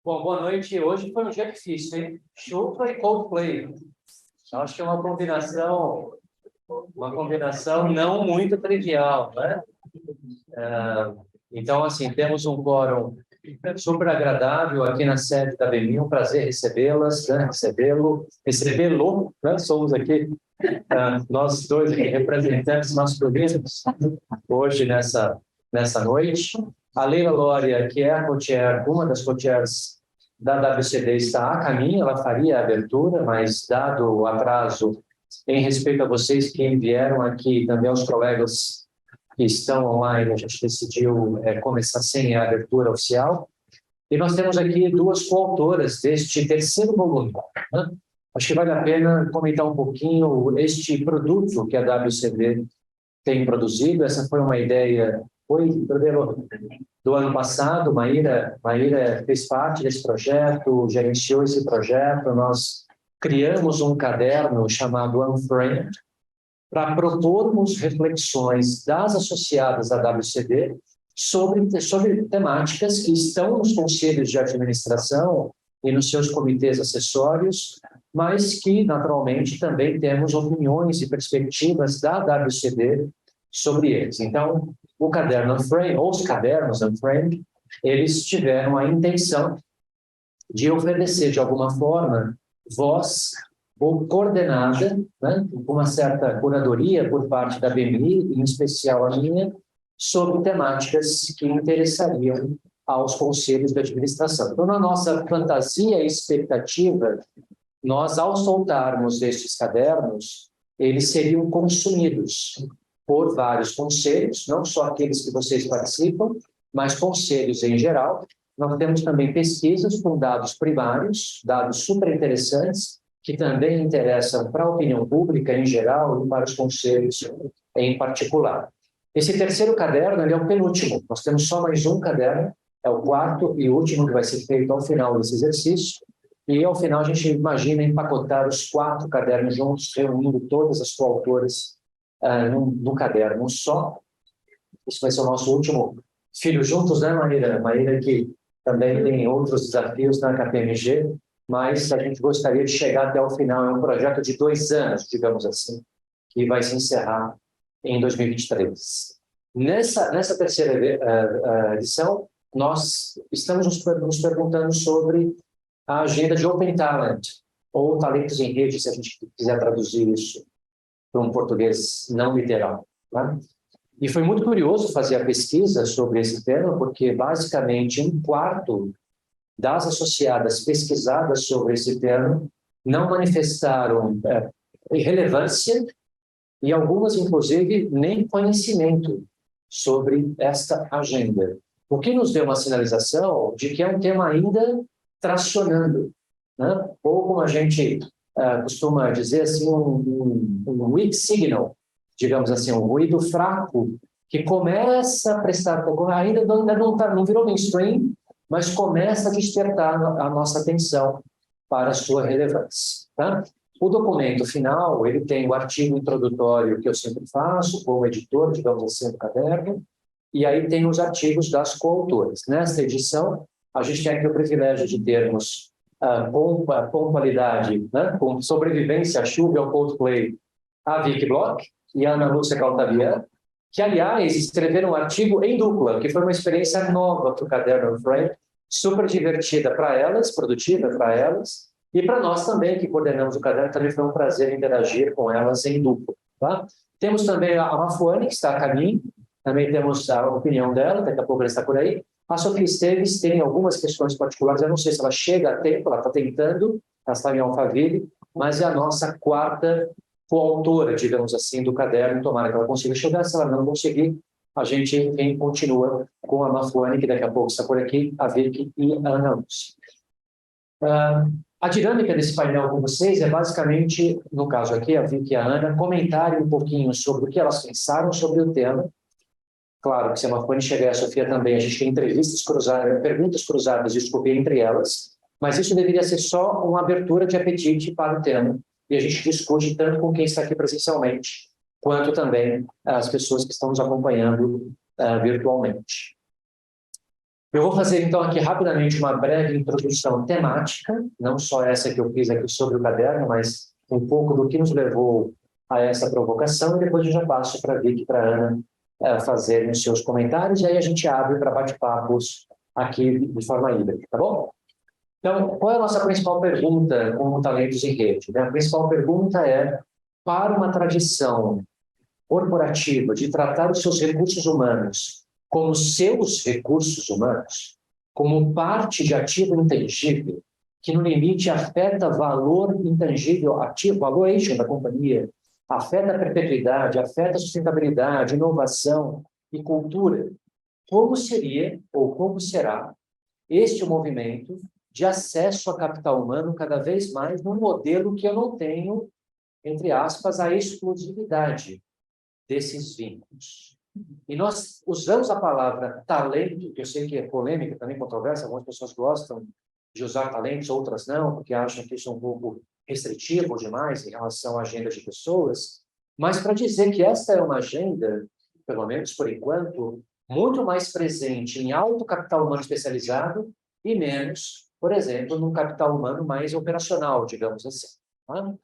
Bom, boa noite. Hoje foi um dia difícil, hein? Chuva e Coldplay. Acho que é uma combinação não muito trivial, né? Então, assim, temos um quórum super agradável aqui na sede da BMI. Um prazer recebê-las, né? Recebê-lo, né? Somos aqui, nós dois aqui, representantes masculinos, hoje nessa noite. A Leila Lória, que é a co-chair, uma das co-chairs da WCD, está a caminho, ela faria a abertura, mas dado o atraso em respeito a vocês que vieram aqui, também aos colegas que estão online, a gente decidiu começar sem a abertura oficial. E nós temos aqui duas coautoras deste terceiro volume, né? Acho que vale a pena comentar um pouquinho este produto que a WCD tem produzido. Essa foi uma ideia, do ano passado. Maíra fez parte desse projeto, gerenciou esse projeto. Nós criamos um caderno chamado Unframed para propormos reflexões das associadas à WCD sobre temáticas que estão nos conselhos de administração e nos seus comitês acessórios, mas que, naturalmente, também temos opiniões e perspectivas da WCD sobre eles. Então, o caderno Unframed, ou os cadernos Unframed, eles tiveram a intenção de oferecer, de alguma forma, voz ou coordenada, né, com uma certa curadoria por parte da BMI, em especial a minha, sobre temáticas que interessariam aos conselhos de administração. Então, na nossa fantasia e expectativa, nós, ao soltarmos estes cadernos, eles seriam consumidos por vários conselhos, não só aqueles que vocês participam, mas conselhos em geral. Nós temos também pesquisas com dados primários, dados super interessantes, que também interessam para a opinião pública em geral e para os conselhos em particular. Esse terceiro caderno, ele é o penúltimo. Nós temos só mais um caderno, é o quarto e último que vai ser feito ao final desse exercício. E, ao final, a gente imagina empacotar os 4 cadernos juntos, reunindo todas as coautoras num caderno só. Isso vai ser o nosso último filho juntos, né, Maíra? Maíra, que também tem outros desafios na KPMG, mas a gente gostaria de chegar até o final. É um projeto de 2 anos, digamos assim, que vai se encerrar em 2023. Nessa terceira edição, nós estamos nos perguntando sobre a agenda de Open Talent, ou talentos em rede, se a gente quiser traduzir isso para um português não literal, né? E foi muito curioso fazer a pesquisa sobre esse tema, porque basicamente 1/4 das associadas pesquisadas sobre esse tema não manifestaram relevância e algumas, inclusive, nem conhecimento sobre esta agenda. O que nos deu uma sinalização de que é um tema ainda tracionando, né? Ou, como a gente costuma dizer assim, um weak signal, digamos assim, um ruído fraco, que começa a prestar, ainda não virou mainstream, mas começa a despertar a nossa atenção para a sua relevância, tá? O documento final, ele tem o artigo introdutório que eu sempre faço, como editor, digamos assim, do caderno, e aí tem os artigos das coautoras. Nesta edição, a gente tem aqui o privilégio de termos com qualidade, né, com sobrevivência à chuva e ao Coldplay, a Vicky Bloch e a Ana Lúcia Caltabian, que, aliás, escreveram um artigo em dupla, que foi uma experiência nova para o caderno Unframed, super divertida para elas, produtiva para elas, e para nós também, que coordenamos o caderno, também foi um prazer interagir com elas em dupla, tá? Temos também a Mafuane, que está a caminho, também temos a opinião dela, daqui a pouco ela está por aí. A Sofia Esteves tem algumas questões particulares, eu não sei se ela chega a tempo, ela está tentando, ela está em Alphaville, mas é a nossa 4ª coautora, digamos assim, do caderno. Tomara que ela consiga chegar. Se ela não conseguir, a gente, enfim, continua com a Mafuane, que daqui a pouco está por aqui, a Vicky e a Ana Lúcia. A dinâmica desse painel com vocês é basicamente, no caso aqui, a Vicky e a Ana, comentarem um pouquinho sobre o que elas pensaram sobre o tema. Claro que se a Mafuane chegar e a Sofia também, a gente tem perguntas cruzadas, desculpe, entre elas, mas isso deveria ser só uma abertura de apetite para o tema, e a gente discute tanto com quem está aqui presencialmente, quanto também as pessoas que estão nos acompanhando virtualmente. Eu vou fazer, então, aqui rapidamente uma breve introdução temática, não só essa que eu fiz aqui sobre o caderno, mas um pouco do que nos levou a essa provocação, e depois eu já passo para a Vicky e para a Ana fazerem os seus comentários, e aí a gente abre para bate-papos aqui de forma híbrida, tá bom? Então, qual é a nossa principal pergunta com Talentos em Rede? A principal pergunta é, para uma tradição corporativa de tratar os seus recursos humanos como seus recursos humanos, como parte de ativo intangível, que no limite afeta valor intangível, ativo, valuation da companhia, afeta a perpetuidade, afeta a sustentabilidade, inovação e cultura, como seria ou como será este movimento de acesso a capital humano cada vez mais num modelo que eu não tenho, entre aspas, a exclusividade desses vínculos. E nós usamos a palavra talento, que eu sei que é polêmica, também controversa, algumas pessoas gostam de usar talentos, outras não, porque acham que isso é um pouco restritivo demais em relação à agenda de pessoas, mas para dizer que esta é uma agenda, pelo menos por enquanto, muito mais presente em alto capital humano especializado e menos, por exemplo, num capital humano mais operacional, digamos assim. Tá?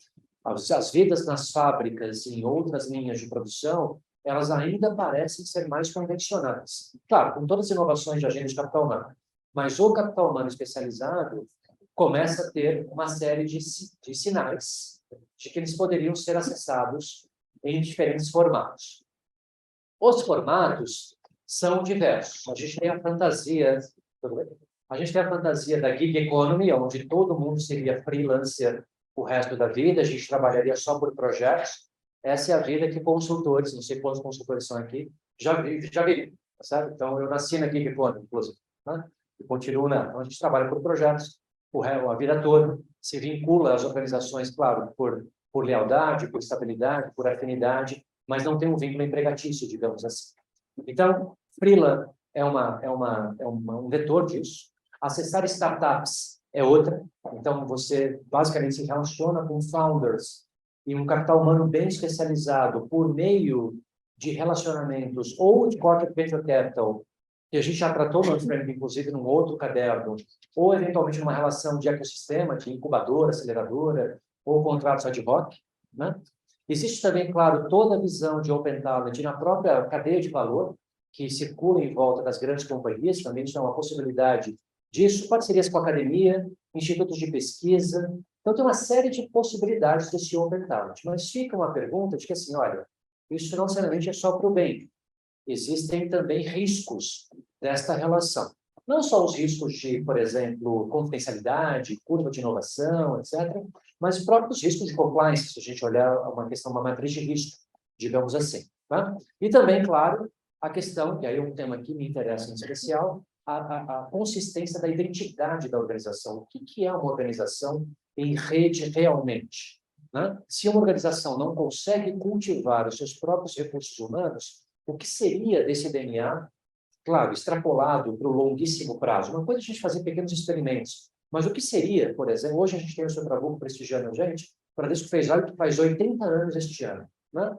As vidas nas fábricas e em outras linhas de produção, elas ainda parecem ser mais convencionais. Claro, com todas as inovações de agenda de capital humano, mas o capital humano especializado começa a ter uma série de sinais de que eles poderiam ser acessados em diferentes formatos. Os formatos são diversos. A gente tem a fantasia da gig economy, onde todo mundo seria freelancer o resto da vida, a gente trabalharia só por projetos. Essa é a vida que consultores, não sei quantos consultores são aqui, já viram, certo? Então, eu nasci na gig economy, inclusive, né? E continuo na. Então, a gente trabalha por projetos a vida toda, se vincula às organizações, claro, por lealdade, por estabilidade, por afinidade, mas não tem um vínculo empregatício, digamos assim. Então, freela é um vetor disso. Acessar startups é outra. Então, você basicamente se relaciona com founders e um capital humano bem especializado por meio de relacionamentos ou de corporate venture capital, que a gente já tratou no Unframed, inclusive, num outro caderno, ou eventualmente numa relação de ecossistema, de incubadora, aceleradora, ou contratos ad hoc, né? Existe também, claro, toda a visão de Open Talent na própria cadeia de valor, que circula em volta das grandes companhias, também isso é uma possibilidade disso, parcerias com a academia, institutos de pesquisa. Então, tem uma série de possibilidades desse Open Talent. Mas fica uma pergunta de que, assim, olha, isso não necessariamente é só para o bem. Existem também riscos desta relação. Não só os riscos de, por exemplo, confidencialidade, curva de inovação, etc., mas próprios riscos de compliance, se a gente olhar uma questão, uma matriz de risco, digamos assim. Tá? E também, claro, a questão, que aí é um tema que me interessa em especial, a consistência da identidade da organização. O que é uma organização em rede realmente? Né? Se uma organização não consegue cultivar os seus próprios recursos humanos, o que seria desse DNA, claro, extrapolado para o longuíssimo prazo? Uma coisa é a gente fazer pequenos experimentos, mas o que seria, por exemplo, hoje a gente tem o seu Trabuco prestigiando a gente, para isso que faz 80 anos este ano, né?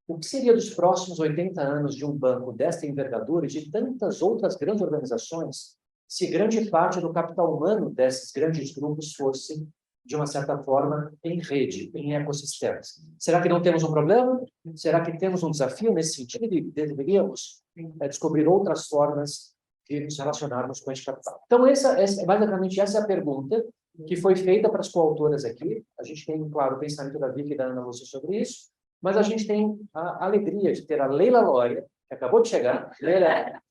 O que seria dos próximos 80 anos de um banco desta envergadura e de tantas outras grandes organizações, se grande parte do capital humano desses grandes grupos fosse, de uma certa forma, em rede, em ecossistemas? Será que não temos um problema? Será que temos um desafio nesse sentido e deveríamos descobrir outras formas de nos relacionarmos com esse capital? Então, basicamente, essa é a pergunta que foi feita para as coautoras aqui. A gente tem, claro, o pensamento da Vicky e da Ana Lúcia sobre isso, mas a gente tem a alegria de ter a Leila Lória, que acabou de chegar. Leila,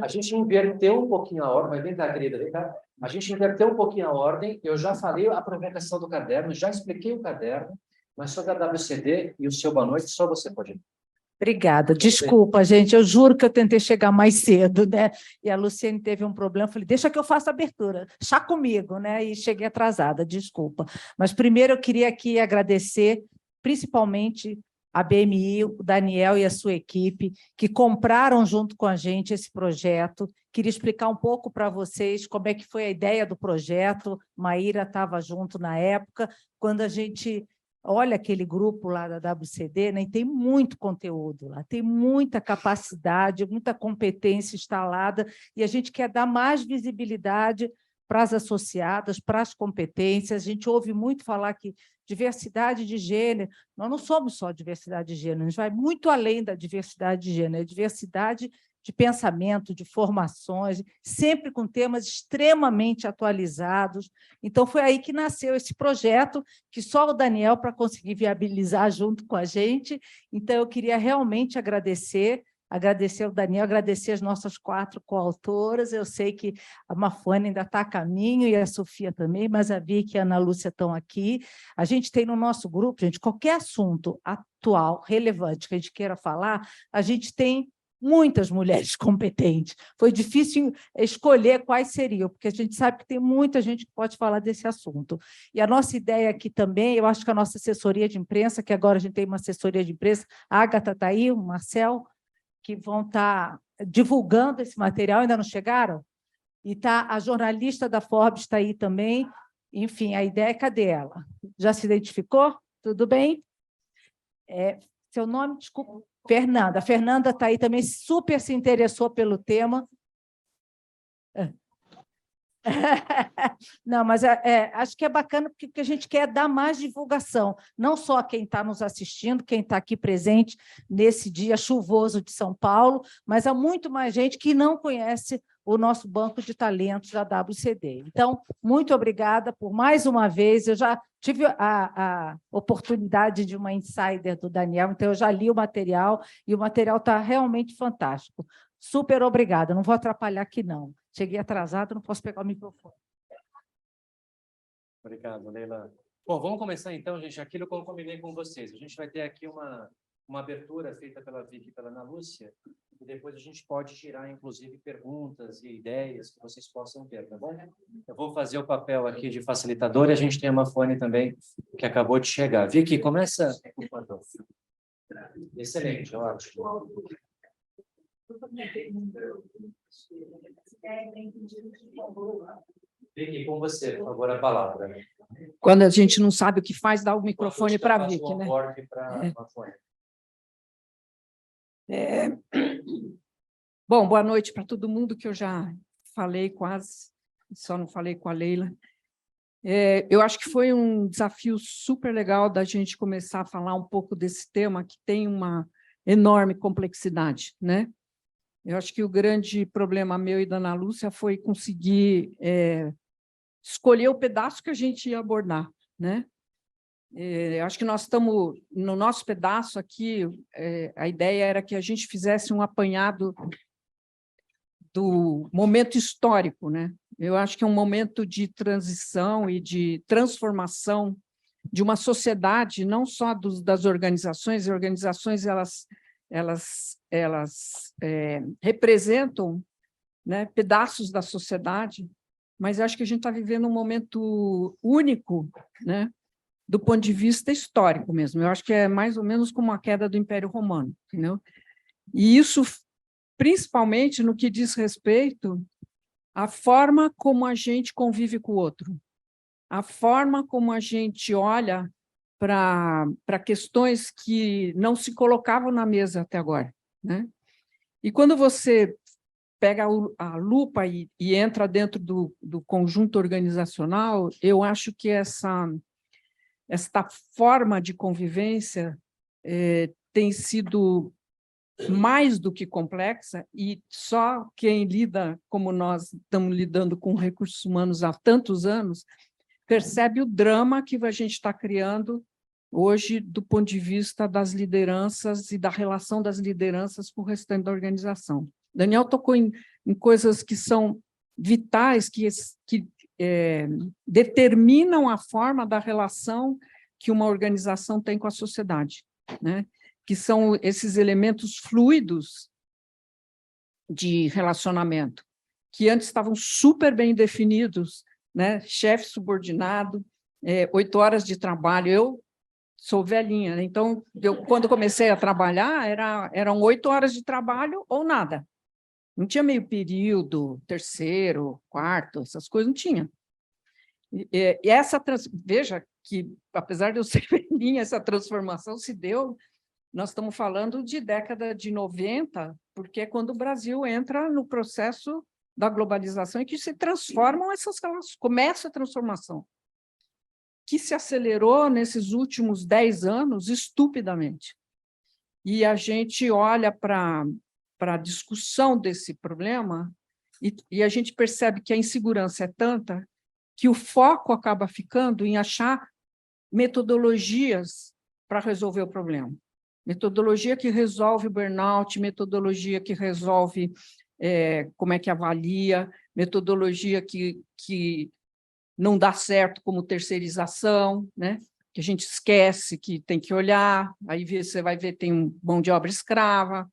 a gente inverteu um pouquinho a ordem, mas vem cá, querida, vem cá. A gente inverteu um pouquinho a ordem, eu já falei a provocação do caderno, já expliquei o caderno, mas sobre a WCD e o seu boa noite, só você pode ir. Obrigada. Desculpa, gente, eu juro que eu tentei chegar mais cedo, né? E a Luciene teve um problema, eu falei, deixa que eu faça a abertura, chá comigo, né? E cheguei atrasada, desculpa. Mas primeiro eu queria aqui agradecer, principalmente a BMI, o Daniel e a sua equipe, que compraram junto com a gente esse projeto. Queria explicar um pouco para vocês como é que foi a ideia do projeto. Maíra estava junto na época, quando a gente olha aquele grupo lá da WCD, né, e tem muito conteúdo lá, tem muita capacidade, muita competência instalada, e a gente quer dar mais visibilidade para as associadas, para as competências. A gente ouve muito falar que diversidade de gênero, nós não somos só diversidade de gênero, a gente vai muito além da diversidade de gênero, é diversidade de pensamento, de formações, sempre com temas extremamente atualizados. Então, foi aí que nasceu esse projeto, que só o Daniel para conseguir viabilizar junto com a gente. Então, eu queria realmente agradecer ao Daniel, agradecer as nossas 4 coautoras. Eu sei que a Mafone ainda está a caminho, e a Sofia também, mas a Vicky e a Ana Lúcia estão aqui. A gente tem no nosso grupo, gente, qualquer assunto atual, relevante, que a gente queira falar, a gente tem muitas mulheres competentes. Foi difícil escolher quais seriam, porque a gente sabe que tem muita gente que pode falar desse assunto. E a nossa ideia aqui também, eu acho que a nossa assessoria de imprensa, que agora a gente tem uma assessoria de imprensa, a Agatha está aí, o Marcel, que vão estar divulgando esse material, ainda não chegaram? E a jornalista da Forbes está aí também. Enfim, a ideia, cadê ela? Já se identificou? Tudo bem? Seu nome, desculpa. Fernanda. A Fernanda está aí também, super se interessou pelo tema. Não, mas acho que é bacana porque a gente quer dar mais divulgação, não só a quem está nos assistindo, quem está aqui presente nesse dia chuvoso de São Paulo, mas há muito mais gente que não conhece o nosso banco de talentos da WCD. Então, muito obrigada por mais uma vez. Eu já tive a oportunidade de uma insider do Daniel, então eu já li o material, e o material está realmente fantástico. Super obrigada, não vou atrapalhar aqui, não. Cheguei atrasado, não posso pegar o microfone. Obrigado, Leila. Bom, vamos começar então, gente, aquilo que eu combinei com vocês. A gente vai ter aqui uma abertura feita pela Vicky e pela Ana Lúcia, e depois a gente pode tirar, inclusive, perguntas e ideias que vocês possam ter, tá bom? Eu vou fazer o papel aqui de facilitador, e a gente tem uma fone também que acabou de chegar. Vicky, começa, por favor. Excelente, ótimo. Vicky, com você, por favor, a palavra. Quando a gente não sabe o que faz, dá o microfone para a Vicky, né? Bom, boa noite para todo mundo, que eu já falei quase, só não falei com a Leila. Eu acho que foi um desafio super legal da gente começar a falar um pouco desse tema, que tem uma enorme complexidade, né? Eu acho que o grande problema meu e da Ana Lúcia foi conseguir escolher o pedaço que a gente ia abordar, né? Eu acho que nós estamos, no nosso pedaço aqui, a ideia era que a gente fizesse um apanhado do momento histórico, né? Eu acho que é um momento de transição e de transformação de uma sociedade, não só das organizações. As organizações elas representam, né, pedaços da sociedade, mas eu acho que a gente está vivendo um momento único, né, do ponto de vista histórico mesmo. Eu acho que é mais ou menos como a queda do Império Romano, entendeu? E isso, principalmente no que diz respeito à forma como a gente convive com o outro, a forma como a gente olha para questões que não se colocavam na mesa até agora, né? E quando você pega a lupa e entra dentro do conjunto organizacional, eu acho que esta forma de convivência tem sido mais do que complexa, e só quem lida, como nós estamos lidando com recursos humanos há tantos anos, percebe o drama que a gente está criando hoje do ponto de vista das lideranças e da relação das lideranças com o restante da organização. Daniel tocou em coisas que são vitais, que determinam a forma da relação que uma organização tem com a sociedade, né? Que são esses elementos fluidos de relacionamento, que antes estavam super bem definidos, né? Chefe subordinado, 8 horas de trabalho. Eu sou velhinha, né? Então, quando comecei a trabalhar, eram 8 horas de trabalho ou nada. Não tinha meio período, terceiro, quarto, essas coisas não tinha. Veja que, apesar de eu ser velhinha, essa transformação se deu, nós estamos falando de década de 90, porque é quando o Brasil entra no processo da globalização e que se transformam essas relações, começa a transformação, que se acelerou nesses últimos 10 anos estupidamente. E a gente olha para a discussão desse problema e a gente percebe que a insegurança é tanta que o foco acaba ficando em achar metodologias para resolver o problema. Metodologia que resolve o burnout, metodologia que resolve como é que avalia, metodologia que não dá certo como terceirização, né? Que a gente esquece que tem que olhar, aí você vai ver tem mão de obra escrava,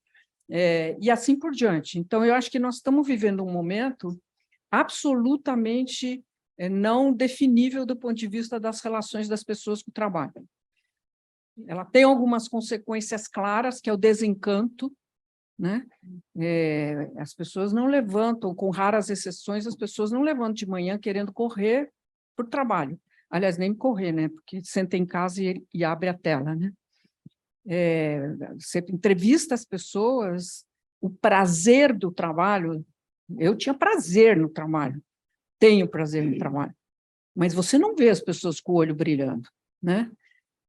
e assim por diante. Então, eu acho que nós estamos vivendo um momento absolutamente não definível do ponto de vista das relações das pessoas com o trabalho. Ela tem algumas consequências claras, que é o desencanto, né? As pessoas não levantam, com raras exceções, as pessoas não levantam de manhã querendo correr para o trabalho. Aliás, nem correr, né? Porque senta em casa e abre a tela, né? Você entrevista as pessoas, o prazer do trabalho. Eu tinha prazer no trabalho, tenho prazer no trabalho, mas você não vê as pessoas com o olho brilhando, né?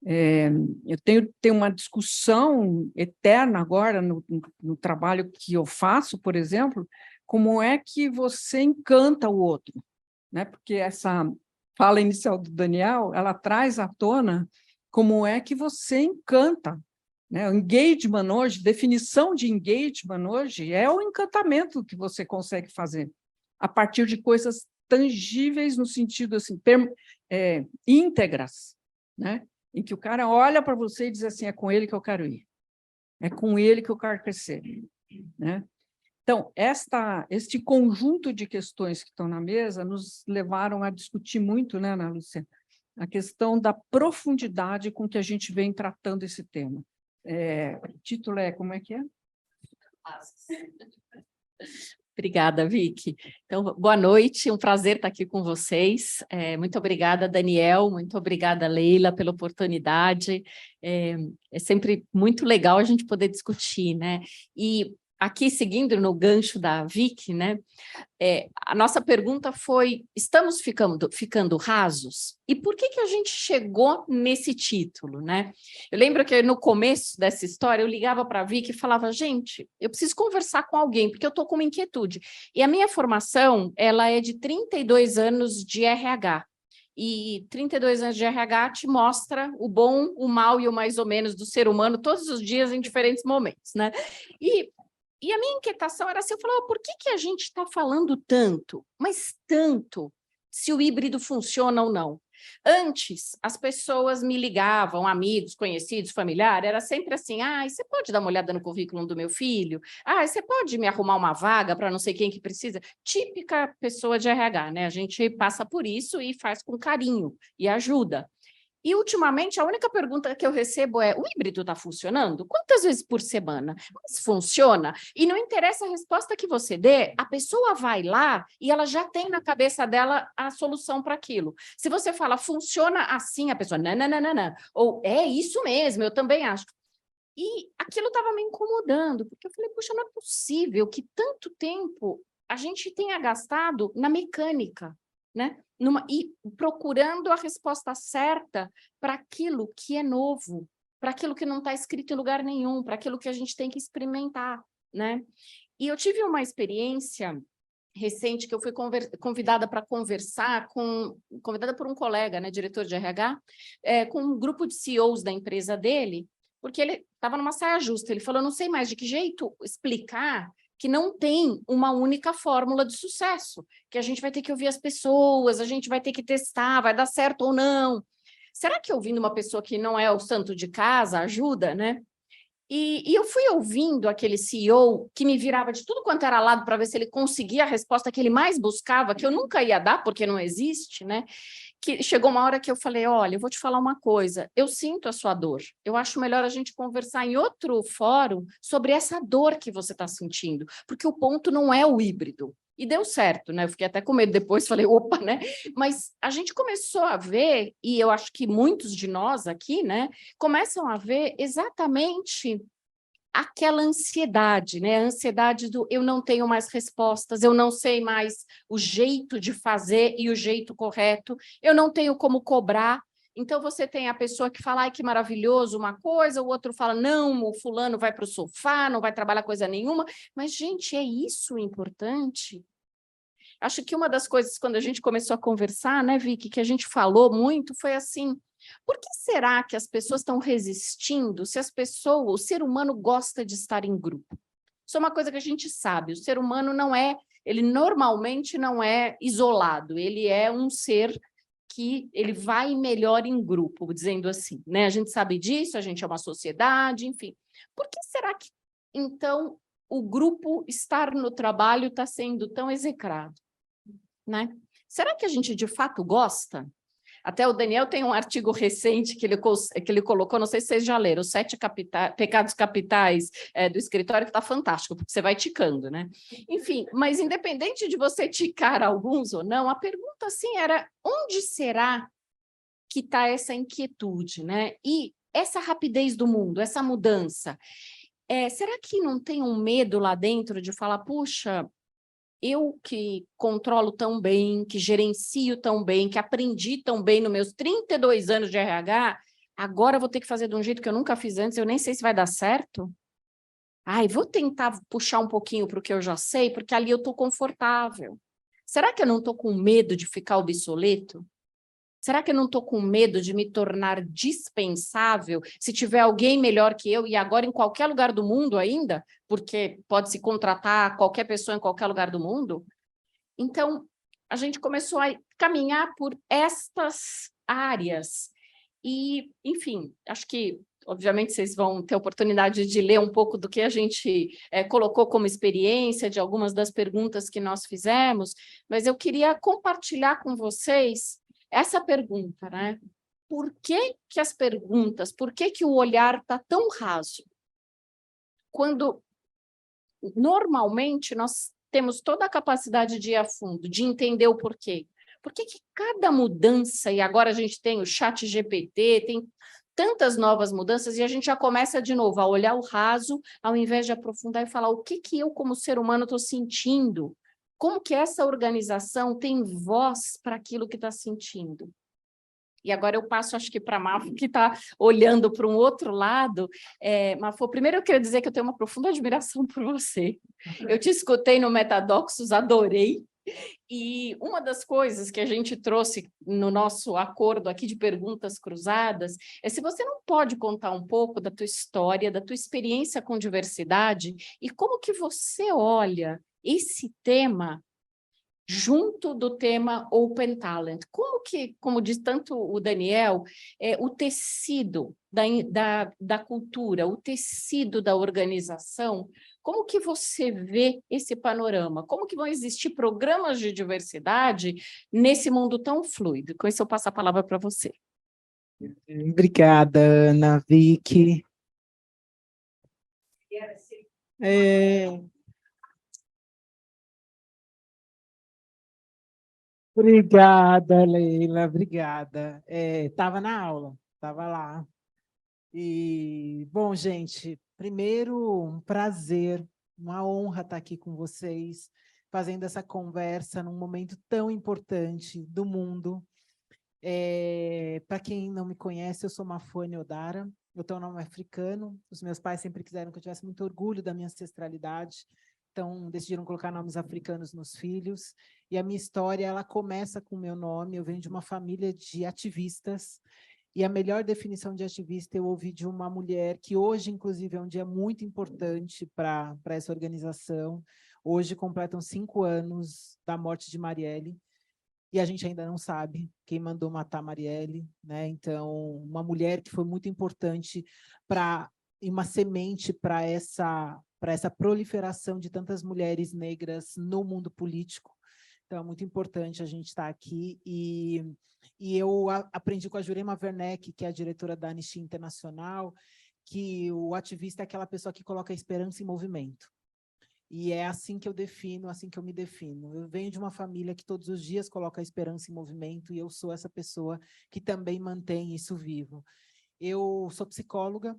Eu tenho uma discussão eterna agora no trabalho que eu faço, por exemplo, como é que você encanta o outro, né? Porque essa fala inicial do Daniel, ela traz à tona como é que você encanta, né? O engagement hoje, definição de engagement hoje é o encantamento que você consegue fazer a partir de coisas tangíveis no sentido assim, íntegras, né? Em que o cara olha para você e diz assim, é com ele que eu quero ir, é com ele que eu quero crescer, né? Então, este conjunto de questões que estão na mesa nos levaram a discutir muito, né, Ana Lúcia, a questão da profundidade com que a gente vem tratando esse tema. O título como é que é? Obrigada, Vicky. Então, boa noite, um prazer estar aqui com vocês. Muito obrigada, Daniel, muito obrigada, Leila, pela oportunidade. É sempre muito legal a gente poder discutir, né? E aqui, seguindo no gancho da Vicky, né? A nossa pergunta foi, estamos ficando rasos? E por que a gente chegou nesse título, né? Eu lembro que no começo dessa história, eu ligava para a Vicky e falava, gente, eu preciso conversar com alguém, porque eu estou com uma inquietude. E a minha formação, ela é de 32 anos de RH. E 32 anos de RH te mostra o bom, o mal e o mais ou menos do ser humano todos os dias em diferentes momentos, né? E a minha inquietação era assim, eu falava, por que a gente está falando tanto, mas tanto, se o híbrido funciona ou não? Antes, as pessoas me ligavam, amigos, conhecidos, familiares, era sempre assim, você pode dar uma olhada no currículo do meu filho? Você pode me arrumar uma vaga para não sei quem que precisa? Típica pessoa de RH, né? A gente passa por isso e faz com carinho e ajuda. E, ultimamente, a única pergunta que eu recebo é, o híbrido está funcionando? Quantas vezes por semana? Mas funciona? E não interessa a resposta que você dê, a pessoa vai lá e ela já tem na cabeça dela a solução para aquilo. Se você fala, funciona assim, a pessoa, não. Ou, é isso mesmo, eu também acho. E aquilo estava me incomodando, porque eu falei, puxa, não é possível que tanto tempo a gente tenha gastado na mecânica, né? E procurando a resposta certa para aquilo que é novo, para aquilo que não está escrito em lugar nenhum, para aquilo que a gente tem que experimentar, né? E eu tive uma experiência recente que eu fui convidada para conversar convidada por um colega, né, diretor de RH, com um grupo de CEOs da empresa dele, porque ele estava numa saia justa. Ele falou, não sei mais de que jeito explicar que não tem uma única fórmula de sucesso, que a gente vai ter que ouvir as pessoas, a gente vai ter que testar, vai dar certo ou não. Será que ouvindo uma pessoa que não é o santo de casa ajuda, né? E eu fui ouvindo aquele CEO que me virava de tudo quanto era lado para ver se ele conseguia a resposta que ele mais buscava, que eu nunca ia dar, porque não existe, né? Que chegou uma hora que eu falei, olha, eu vou te falar uma coisa, eu sinto a sua dor, eu acho melhor a gente conversar em outro fórum sobre essa dor que você está sentindo, porque o ponto não é o híbrido, E deu certo, né? Eu fiquei até com medo depois, falei, opa, né? Mas a gente começou a ver, e eu acho que muitos de nós aqui, né, começam a ver exatamente aquela ansiedade, né? A ansiedade do eu não tenho mais respostas, eu não sei mais o jeito de fazer e o jeito correto, eu não tenho como cobrar. Então, você tem a pessoa que fala, ai, que maravilhoso, uma coisa, o outro fala, não, o fulano vai para o sofá, não vai trabalhar coisa nenhuma. Mas, gente, é isso importante? Acho que uma das coisas, quando a gente começou a conversar, né, Vicky, que a gente falou muito, foi assim, por que será que as pessoas estão resistindo se as pessoas, o ser humano gosta de estar em grupo? Isso é uma coisa que a gente sabe, o ser humano não é, ele normalmente não é isolado, ele é um ser que ele vai melhor em grupo, dizendo assim, né? A gente sabe disso, a gente é uma sociedade, enfim. Por que será que, então, o grupo estar no trabalho está sendo tão execrado, né? Será que a gente de fato gosta? Até o Daniel tem um artigo recente que ele colocou, não sei se vocês já leram, os 7 pecados capitais do escritório, que está fantástico, porque você vai ticando, né? Enfim, mas independente de você ticar alguns ou não, a pergunta assim era, onde será que está essa inquietude, né? E essa rapidez do mundo, essa mudança, será que não tem um medo lá dentro de falar, puxa, eu que controlo tão bem, que gerencio tão bem, que aprendi tão bem nos meus 32 anos de RH, agora vou ter que fazer de um jeito que eu nunca fiz antes, eu nem sei se vai dar certo. Ai, vou tentar puxar um pouquinho para o que eu já sei, porque ali eu estou confortável. Será que eu não estou com medo de ficar obsoleto? Será que eu não estou com medo de me tornar dispensável se tiver alguém melhor que eu e agora em qualquer lugar do mundo ainda? Porque pode-se contratar qualquer pessoa em qualquer lugar do mundo? Então, a gente começou a caminhar por estas áreas. E, enfim, acho que, obviamente, vocês vão ter oportunidade de ler um pouco do que a gente colocou como experiência, de algumas das perguntas que nós fizemos, mas eu queria compartilhar com vocês essa pergunta, né? Por que que as perguntas, por que que o olhar está tão raso? Quando, normalmente, nós temos toda a capacidade de ir a fundo, de entender o porquê. Por que que cada mudança, e agora a gente tem o ChatGPT, tem tantas novas mudanças, e a gente já começa de novo a olhar o raso, ao invés de aprofundar e falar o que que eu, como ser humano, estou sentindo? Como que essa organização tem voz para aquilo que está sentindo? E agora eu passo, acho que para a Mafo, que está olhando para um outro lado. Mafo, primeiro eu queria dizer que eu tenho uma profunda admiração por você. Eu te escutei no Metadoxos, adorei. E uma das coisas que a gente trouxe no nosso acordo aqui de perguntas cruzadas é se você não pode contar um pouco da tua história, da tua experiência com diversidade e como que você olha esse tema junto do tema Open Talent. Como que, como diz tanto o Daniel, o tecido da cultura, o tecido da organização, como que você vê esse panorama? Como que vão existir programas de diversidade nesse mundo tão fluido? Com isso eu passo a palavra para você. Obrigada, Ana, Vicky. Obrigada, Leila, obrigada. Estava na aula, estava lá. E, bom, gente, primeiro, um prazer, uma honra estar aqui com vocês, fazendo essa conversa num momento tão importante do mundo. Para quem não me conhece, eu sou Mafone Odara, eu tenho um nome africano, os meus pais sempre quiseram que eu tivesse muito orgulho da minha ancestralidade, então decidiram colocar nomes africanos nos filhos, e a minha história, ela começa com o meu nome, eu venho de uma família de ativistas, e a melhor definição de ativista eu ouvi de uma mulher que hoje, inclusive, é um dia muito importante para essa organização, hoje completam 5 anos da morte de Marielle, e a gente ainda não sabe quem mandou matar Marielle, né? Então, uma mulher que foi muito importante para uma semente para essa proliferação de tantas mulheres negras no mundo político. Então, é muito importante a gente estar aqui. E eu aprendi com a Jurema Werneck, que é a diretora da Anistia Internacional, que o ativista é aquela pessoa que coloca a esperança em movimento. E é assim que eu defino, assim que eu me defino. Eu venho de uma família que todos os dias coloca a esperança em movimento e eu sou essa pessoa que também mantém isso vivo. Eu sou psicóloga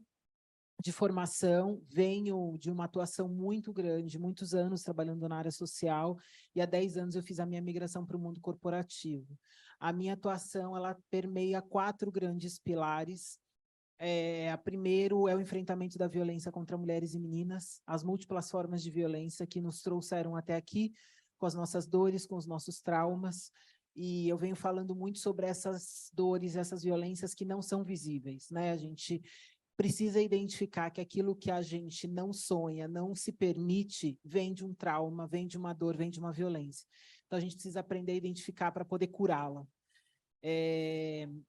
de formação, venho de uma atuação muito grande, muitos anos trabalhando na área social, e há 10 anos eu fiz a minha migração para o mundo corporativo. A minha atuação, ela permeia 4 grandes pilares. A primeiro é o enfrentamento da violência contra mulheres e meninas, as múltiplas formas de violência que nos trouxeram até aqui, com as nossas dores, com os nossos traumas, e eu venho falando muito sobre essas dores, essas violências que não são visíveis, né? A gente precisa identificar que aquilo que a gente não sonha, não se permite, vem de um trauma, vem de uma dor, vem de uma violência. Então, a gente precisa aprender a identificar para poder curá-la.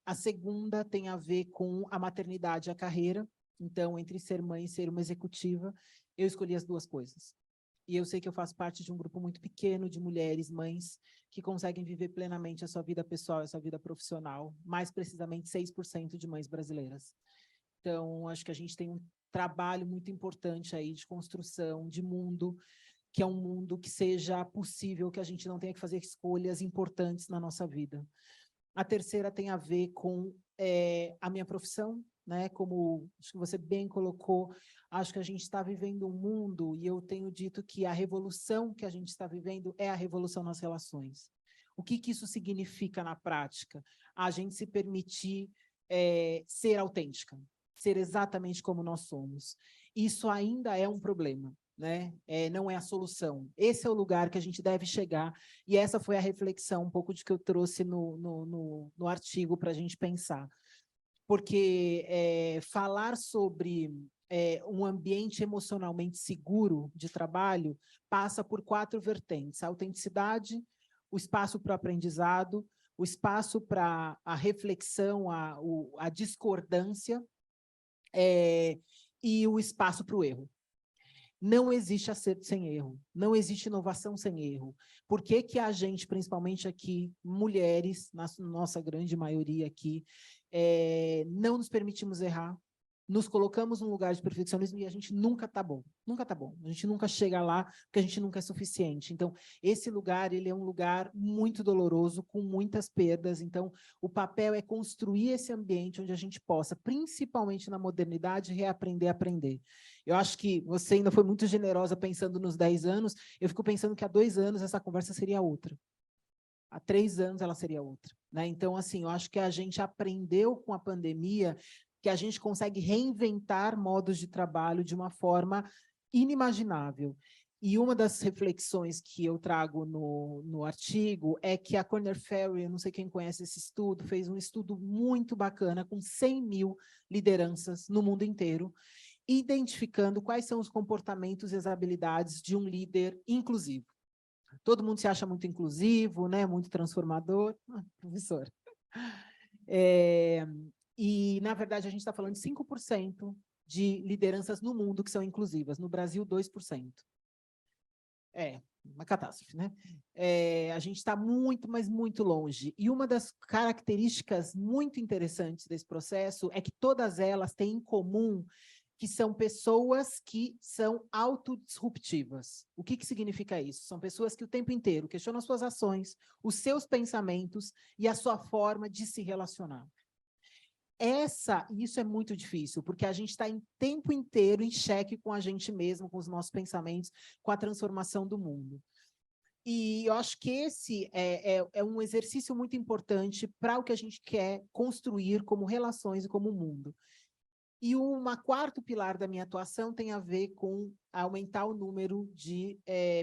A segunda tem a ver com a maternidade e a carreira. Então, entre ser mãe e ser uma executiva, eu escolhi as 2 coisas. E eu sei que eu faço parte de um grupo muito pequeno de mulheres, mães, que conseguem viver plenamente a sua vida pessoal e a sua vida profissional, mais precisamente 6% de mães brasileiras. Então, acho que a gente tem um trabalho muito importante aí de construção de mundo, que é um mundo que seja possível, que a gente não tenha que fazer escolhas importantes na nossa vida. A terceira tem a ver com a minha profissão, né? Como acho que você bem colocou, acho que a gente está vivendo um mundo, e eu tenho dito que a revolução que a gente está vivendo é a revolução nas relações. O que isso significa na prática? A gente se permitir ser autêntica, ser exatamente como nós somos. Isso ainda é um problema, né? Não é a solução. Esse é o lugar que a gente deve chegar, e essa foi a reflexão um pouco de que eu trouxe no artigo para a gente pensar. Porque falar sobre um ambiente emocionalmente seguro de trabalho passa por 4 vertentes: a autenticidade, o espaço para o aprendizado, o espaço para a reflexão, a discordância, e o espaço para o erro. Não existe acerto sem erro, não existe inovação sem erro. Por que que a gente, principalmente aqui, mulheres, na nossa grande maioria aqui, não nos permitimos errar, nos colocamos num lugar de perfeccionismo e a gente nunca está bom, nunca está bom. A gente nunca chega lá, porque a gente nunca é suficiente. Então, esse lugar, ele é um lugar muito doloroso, com muitas perdas. Então, o papel é construir esse ambiente onde a gente possa, principalmente na modernidade, reaprender a aprender. Eu acho que você ainda foi muito generosa pensando nos 10 anos, eu fico pensando que há 2 anos essa conversa seria outra. Há 3 anos ela seria outra, né? Então, assim, eu acho que a gente aprendeu com a pandemia que a gente consegue reinventar modos de trabalho de uma forma inimaginável. E uma das reflexões que eu trago no artigo é que a Corner Ferry, eu não sei quem conhece esse estudo, fez um estudo muito bacana com 100 mil lideranças no mundo inteiro, identificando quais são os comportamentos e as habilidades de um líder inclusivo. Todo mundo se acha muito inclusivo, né? Muito transformador. Professor. E, na verdade, a gente está falando de 5% de lideranças no mundo que são inclusivas. No Brasil, 2%. Uma catástrofe, né? A gente está muito, mas muito longe. E uma das características muito interessantes desse processo é que todas elas têm em comum que são pessoas que são autodisruptivas. O que significa isso? São pessoas que o tempo inteiro questionam as suas ações, os seus pensamentos e a sua forma de se relacionar. Isso é muito difícil, porque a gente está em tempo inteiro em xeque com a gente mesmo, com os nossos pensamentos, com a transformação do mundo. E eu acho que esse é um exercício muito importante para o que a gente quer construir como relações e como mundo. E um quarto pilar da minha atuação tem a ver com aumentar o número de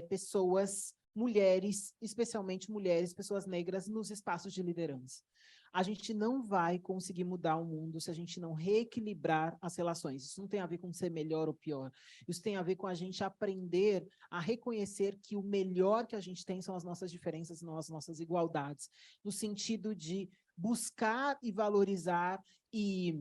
pessoas, mulheres, especialmente mulheres, pessoas negras, nos espaços de liderança. A gente não vai conseguir mudar o mundo se a gente não reequilibrar as relações. Isso não tem a ver com ser melhor ou pior. Isso tem a ver com a gente aprender a reconhecer que o melhor que a gente tem são as nossas diferenças, não as nossas igualdades, no sentido de buscar e valorizar e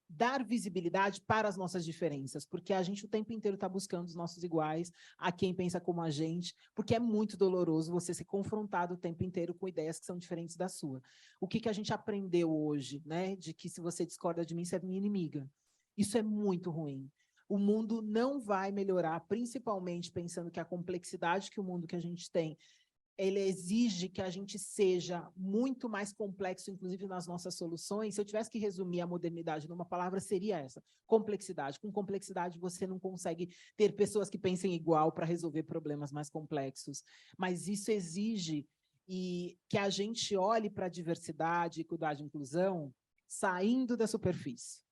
dar visibilidade para as nossas diferenças, porque a gente o tempo inteiro está buscando os nossos iguais, a quem pensa como a gente, porque é muito doloroso você ser confrontado o tempo inteiro com ideias que são diferentes da sua. O que a gente aprendeu hoje, né? De que se você discorda de mim, você é minha inimiga. Isso é muito ruim, o mundo não vai melhorar, principalmente pensando que a complexidade que o mundo que a gente tem, ele exige que a gente seja muito mais complexo, inclusive nas nossas soluções. Se eu tivesse que resumir a modernidade numa palavra, seria essa: complexidade. Com complexidade, você não consegue ter pessoas que pensem igual para resolver problemas mais complexos. Mas isso exige que a gente olhe para a diversidade, equidade e inclusão saindo da superfície.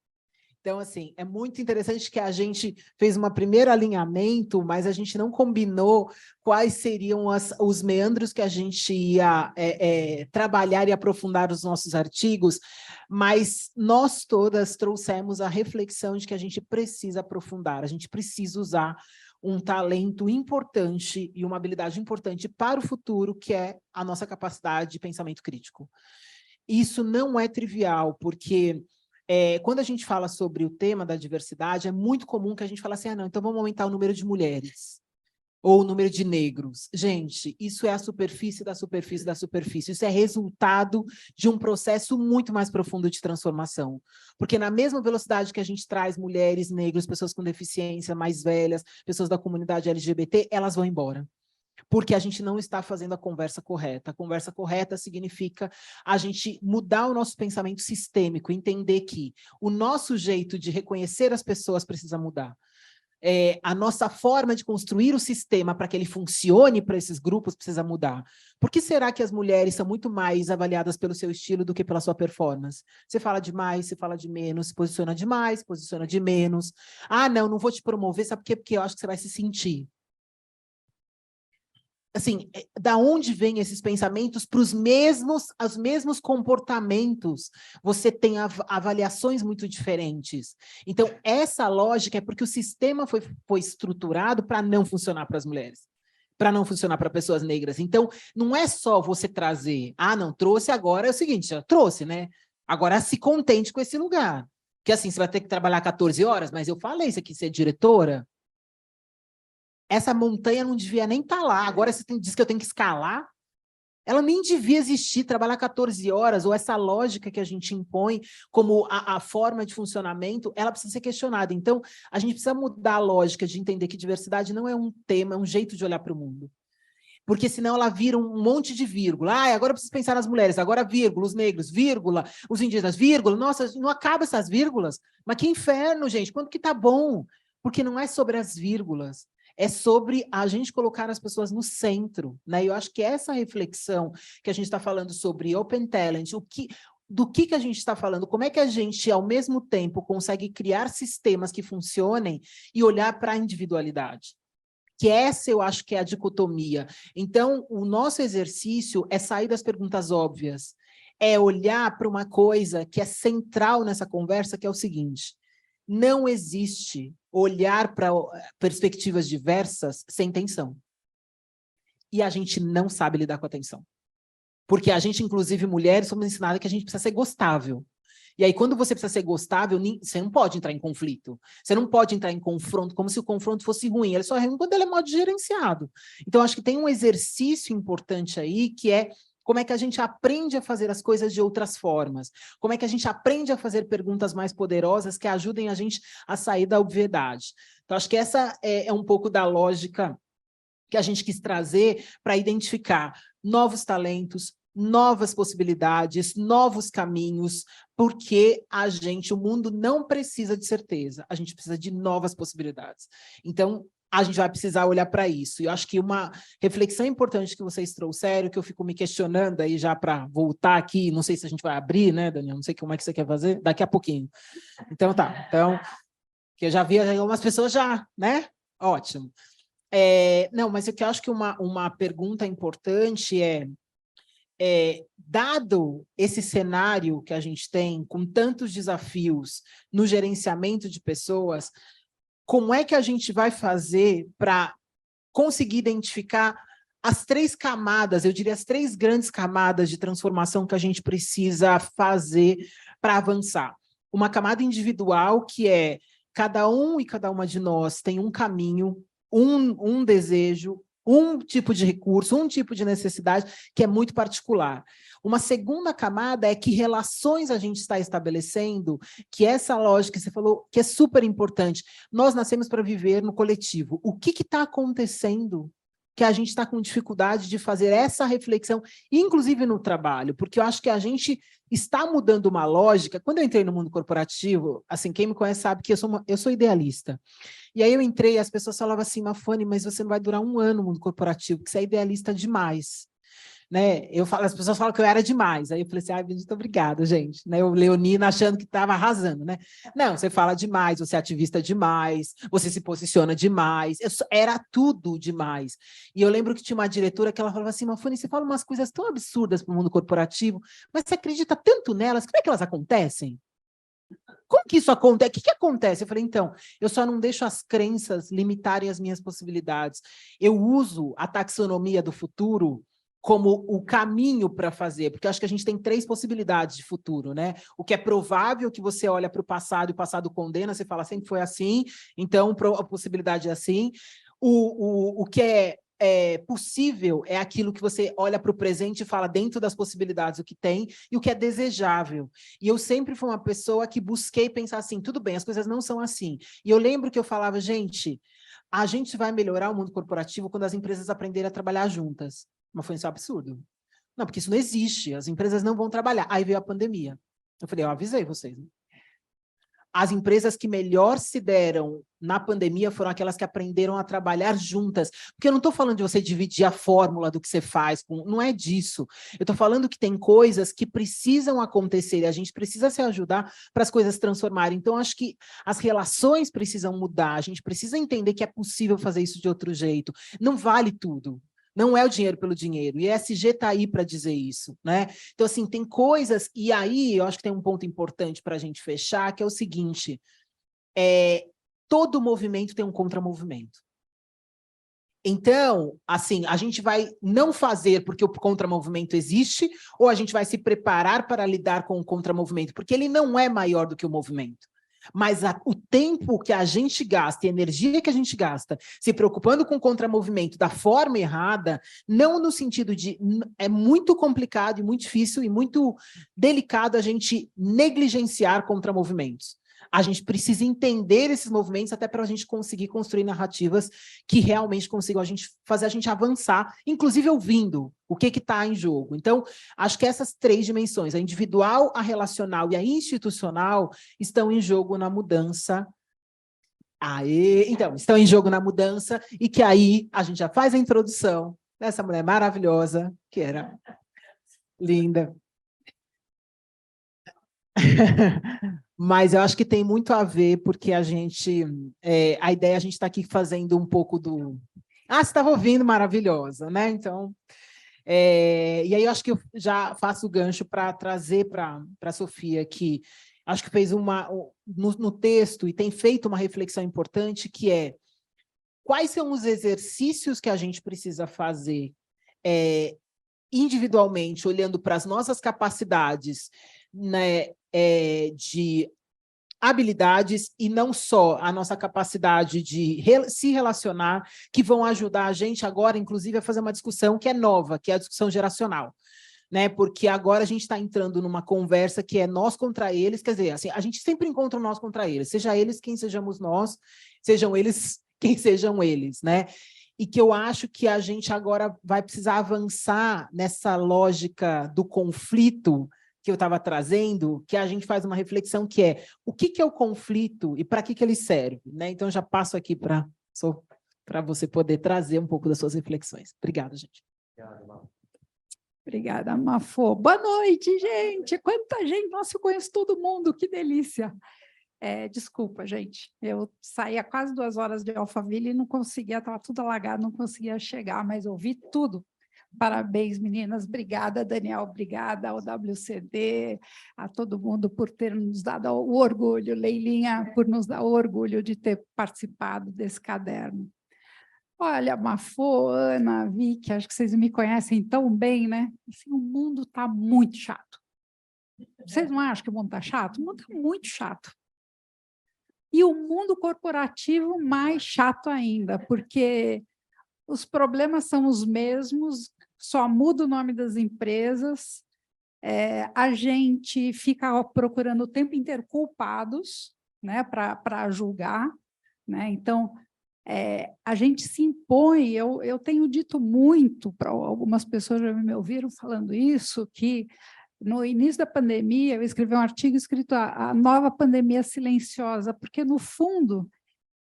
Então, assim, é muito interessante que a gente fez um primeiro alinhamento, mas a gente não combinou quais seriam os meandros que a gente ia trabalhar e aprofundar os nossos artigos, mas nós todas trouxemos a reflexão de que a gente precisa aprofundar, a gente precisa usar um talento importante e uma habilidade importante para o futuro, que é a nossa capacidade de pensamento crítico. Isso não é trivial, porque quando a gente fala sobre o tema da diversidade, é muito comum que a gente fale assim: não, então vamos aumentar o número de mulheres, ou o número de negros. Gente, isso é a superfície da superfície da superfície, isso é resultado de um processo muito mais profundo de transformação, porque na mesma velocidade que a gente traz mulheres, negros, pessoas com deficiência, mais velhas, pessoas da comunidade LGBT, elas vão embora. Porque a gente não está fazendo a conversa correta. A conversa correta significa a gente mudar o nosso pensamento sistêmico, entender que o nosso jeito de reconhecer as pessoas precisa mudar. A nossa forma de construir o sistema para que ele funcione para esses grupos precisa mudar. Por que será que as mulheres são muito mais avaliadas pelo seu estilo do que pela sua performance? Você fala de mais, você fala de menos, se posiciona de mais, se posiciona de menos. Ah, não vou te promover, sabe por quê? Porque eu acho que você vai se sentir. Assim, da onde vêm esses pensamentos para os mesmos comportamentos? Você tem avaliações muito diferentes. Então, essa lógica é porque o sistema foi estruturado para não funcionar para as mulheres, para não funcionar para pessoas negras. Então, não é só você trazer, não trouxe agora, é o seguinte, já trouxe, né? Agora se contente com esse lugar. Que assim, você vai ter que trabalhar 14 horas, mas eu falei isso aqui, ser diretora. Essa montanha não devia nem estar lá. Agora você diz que eu tenho que escalar? Ela nem devia existir, trabalhar 14 horas, ou essa lógica que a gente impõe como a forma de funcionamento, ela precisa ser questionada. Então, a gente precisa mudar a lógica de entender que diversidade não é um tema, é um jeito de olhar para o mundo. Porque senão ela vira um monte de vírgula. Agora eu preciso pensar nas mulheres, agora vírgula, os negros, vírgula, os indígenas, vírgula. Nossa, não acaba essas vírgulas. Mas que inferno, gente, quanto que tá bom? Porque não é sobre as vírgulas. É sobre a gente colocar as pessoas no centro, né? Eu acho que essa reflexão que a gente está falando sobre Open Talent, do que a gente está falando, como é que a gente, ao mesmo tempo, consegue criar sistemas que funcionem e olhar para a individualidade. Que essa eu acho que é a dicotomia. Então, o nosso exercício é sair das perguntas óbvias, é olhar para uma coisa que é central nessa conversa, que é o seguinte: não existe olhar para perspectivas diversas sem tensão. E a gente não sabe lidar com a tensão. Porque a gente, inclusive mulheres, somos ensinadas que a gente precisa ser gostável. E aí, quando você precisa ser gostável, você não pode entrar em conflito. Você não pode entrar em confronto, como se o confronto fosse ruim. Ele só é ruim quando ele é mal gerenciado. Então, acho que tem um exercício importante aí, que é como é que a gente aprende a fazer as coisas de outras formas. Como é que a gente aprende a fazer perguntas mais poderosas que ajudem a gente a sair da obviedade. Então, acho que essa é um pouco da lógica que a gente quis trazer para identificar novos talentos, novas possibilidades, novos caminhos, porque o mundo não precisa de certeza, a gente precisa de novas possibilidades. Então, a gente vai precisar olhar para isso. E eu acho que uma reflexão importante que vocês trouxeram, que eu fico me questionando aí já para voltar aqui, não sei se a gente vai abrir, né, Daniel? Não sei como é que você quer fazer, daqui a pouquinho. Então, tá. Então, que eu já vi algumas pessoas já, né? Ótimo. Não, mas o que eu acho que uma pergunta importante dado esse cenário que a gente tem, com tantos desafios no gerenciamento de pessoas, como é que a gente vai fazer para conseguir identificar as 3 camadas, eu diria as 3 grandes camadas de transformação que a gente precisa fazer para avançar? Uma camada individual, que é cada um e cada uma de nós tem um caminho, um desejo, um tipo de recurso, um tipo de necessidade que é muito particular. Uma segunda camada é que relações a gente está estabelecendo, que essa lógica que você falou, que é super importante. Nós nascemos para viver no coletivo. O que está acontecendo que a gente está com dificuldade de fazer essa reflexão, inclusive no trabalho? Porque eu acho que a gente está mudando uma lógica. Quando eu entrei no mundo corporativo, assim, quem me conhece sabe que eu sou idealista. E aí eu entrei e as pessoas falavam assim, Mafone, mas você não vai durar um ano no mundo corporativo, porque você é idealista demais. Né? As pessoas falam que eu era demais. Aí eu falei assim, ai, muito obrigada, gente. Né? Eu, leonina, achando que estava arrasando. Né? Não, você fala demais, você é ativista demais, você se posiciona demais. Era tudo demais. E eu lembro que tinha uma diretora que ela falava assim, Mafone, você fala umas coisas tão absurdas para o mundo corporativo, mas você acredita tanto nelas, como é que elas acontecem? Como que isso acontece? O que acontece? Eu falei, então, eu só não deixo as crenças limitarem as minhas possibilidades. Eu uso a taxonomia do futuro como o caminho para fazer, porque eu acho que a gente tem 3 possibilidades de futuro, né? O que é provável, que você olha para o passado e o passado condena, você fala, sempre foi assim, então a possibilidade é assim. O que é possível é aquilo que você olha para o presente e fala dentro das possibilidades o que tem, e o que é desejável. E eu sempre fui uma pessoa que busquei pensar assim, tudo bem, as coisas não são assim. E eu lembro que eu falava, gente, a gente vai melhorar o mundo corporativo quando as empresas aprenderem a trabalhar juntas. Mas foi um absurdo. Não, porque isso não existe, as empresas não vão trabalhar. Aí veio a pandemia. Eu falei, eu avisei vocês, né? As empresas que melhor se deram na pandemia foram aquelas que aprenderam a trabalhar juntas. Porque eu não estou falando de você dividir a fórmula do que você faz, não é disso. Eu estou falando que tem coisas que precisam acontecer e a gente precisa se ajudar para as coisas transformarem. Então, acho que as relações precisam mudar, a gente precisa entender que é possível fazer isso de outro jeito. Não vale tudo. Não é o dinheiro pelo dinheiro. E a ESG está aí para dizer isso, né? Então, assim, tem coisas... E aí, eu acho que tem um ponto importante para a gente fechar, que é o seguinte. Todo movimento tem um contramovimento. Então, assim, a gente vai não fazer porque o contramovimento existe, ou a gente vai se preparar para lidar com o contramovimento, porque ele não é maior do que o movimento. Mas o tempo que a gente gasta e a energia que a gente gasta se preocupando com o contramovimento da forma errada, não no sentido de... É muito complicado e muito difícil e muito delicado a gente negligenciar contramovimentos. A gente precisa entender esses movimentos até para a gente conseguir construir narrativas que realmente consigam fazer a gente avançar, inclusive ouvindo o que está em jogo. Então, acho que essas 3 dimensões, a individual, a relacional e a institucional, estão em jogo na mudança. Então, estão em jogo na mudança e que aí a gente já faz a introdução dessa mulher maravilhosa, que era linda. Mas eu acho que tem muito a ver, porque a gente... a ideia, a gente está aqui fazendo um pouco do... você estava ouvindo, maravilhosa, né? Então, e aí eu acho que eu já faço o gancho para trazer para a Sofia, que acho que fez no texto e tem feito uma reflexão importante, que é quais são os exercícios que a gente precisa fazer individualmente, olhando para as nossas capacidades, né, de habilidades e não só a nossa capacidade de se relacionar, que vão ajudar a gente agora, inclusive, a fazer uma discussão que é nova, que é a discussão geracional. Né? Porque agora a gente está entrando numa conversa que é nós contra eles, quer dizer, assim, a gente sempre encontra nós contra eles, seja eles quem sejamos nós, sejam eles quem sejam eles, né? E que eu acho que a gente agora vai precisar avançar nessa lógica do conflito que eu estava trazendo, que a gente faz uma reflexão que é o que é o conflito e para que ele serve, né? Então, eu já passo aqui para você poder trazer um pouco das suas reflexões. Obrigada, gente. Obrigada, Mafô. Boa noite, gente. Quanta gente. Nossa, eu conheço todo mundo, que delícia. Desculpa, gente. Eu saía quase 2 horas de Alphaville e não conseguia, estava tudo alagado, não conseguia chegar, mas ouvi tudo. Parabéns, meninas. Obrigada, Daniel. Obrigada ao WCD, a todo mundo por ter nos dado o orgulho, Leilinha, por nos dar o orgulho de ter participado desse caderno. Olha, Mafô, Ana, Vicky, acho que vocês me conhecem tão bem, né? Assim, o mundo está muito chato. Vocês não acham que o mundo está chato? O mundo está muito chato. E o mundo corporativo mais chato ainda, porque os problemas são os mesmos, só muda o nome das empresas, a gente fica procurando o tempo inteiro culpados, né, para julgar, né? Então, a gente se impõe, eu tenho dito muito para algumas pessoas, já me ouviram falando isso, que no início da pandemia eu escrevi um artigo escrito a nova pandemia silenciosa, porque no fundo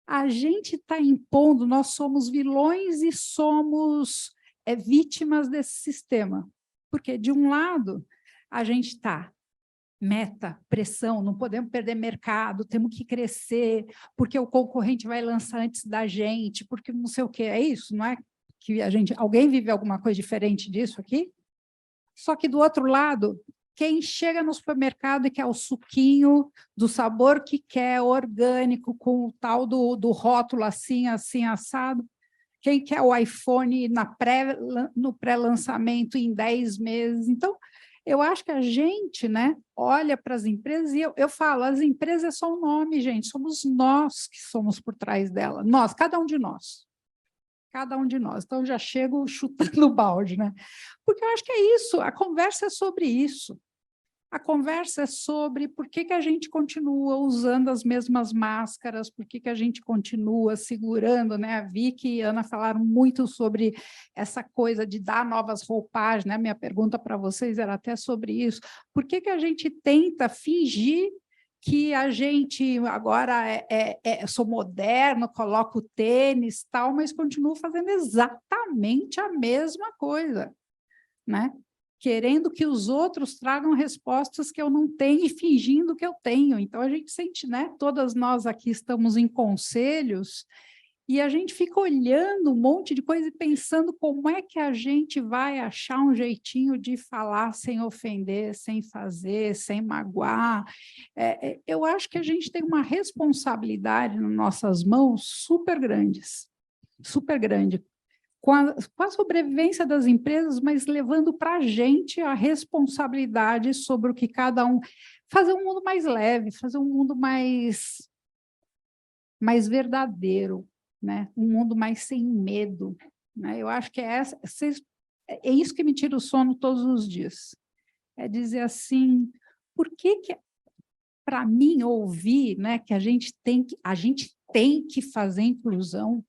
a gente está impondo, nós somos vilões e somos vítimas desse sistema, porque de um lado a gente está meta, pressão, não podemos perder mercado, temos que crescer, porque o concorrente vai lançar antes da gente, porque não sei o que, é isso, não é? Que alguém vive alguma coisa diferente disso aqui? Só que do outro lado, quem chega no supermercado e quer o suquinho do sabor que quer, orgânico, com o tal do rótulo assim, assim, assado, quem quer o iPhone no pré-lançamento em 10 meses. Então, eu acho que a gente, né, olha para as empresas e eu falo, as empresas é só um nome, gente, somos nós que somos por trás dela, nós, cada um de nós. Cada um de nós. Então, já chego chutando o balde, né? Porque eu acho que é isso, a conversa é sobre isso. A conversa é sobre por que a gente continua usando as mesmas máscaras, por que a gente continua segurando, né? A Vicky e a Ana falaram muito sobre essa coisa de dar novas roupagens, né? Minha pergunta para vocês era até sobre isso. Por que a gente tenta fingir que a gente agora sou moderno, coloco tênis, tal, mas continuo fazendo exatamente a mesma coisa, né? Querendo que os outros tragam respostas que eu não tenho e fingindo que eu tenho. Então, a gente sente, né? Todas nós aqui estamos em conselhos e a gente fica olhando um monte de coisa e pensando como é que a gente vai achar um jeitinho de falar sem ofender, sem fazer, sem magoar. Eu acho que a gente tem uma responsabilidade nas nossas mãos super grandes, super grande, com a sobrevivência das empresas, mas levando para a gente a responsabilidade sobre o que cada um... Fazer um mundo mais leve, fazer um mundo mais verdadeiro, né? Um mundo mais sem medo, né? Eu acho que é isso que me tira o sono todos os dias. É dizer assim, por que para mim, ouvir, né, que a gente tem que fazer inclusão,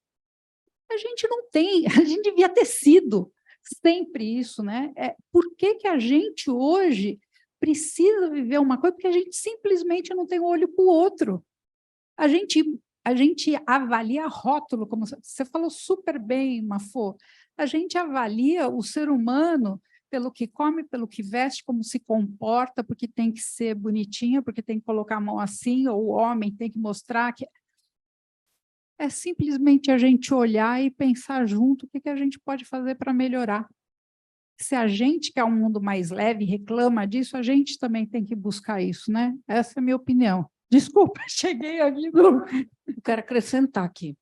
a gente não tem, a gente devia ter sido sempre isso, né? Por que a gente hoje precisa viver uma coisa? Porque a gente simplesmente não tem olho para o outro. A gente avalia rótulo, como você falou super bem, Mafô, a gente avalia o ser humano pelo que come, pelo que veste, como se comporta, porque tem que ser bonitinha, porque tem que colocar a mão assim, ou o homem tem que mostrar que... É simplesmente a gente olhar e pensar junto o que a gente pode fazer para melhorar. Se a gente quer um mundo mais leve, reclama disso, a gente também tem que buscar isso, né? Essa é a minha opinião. Desculpa, cheguei aqui. Eu quero acrescentar aqui,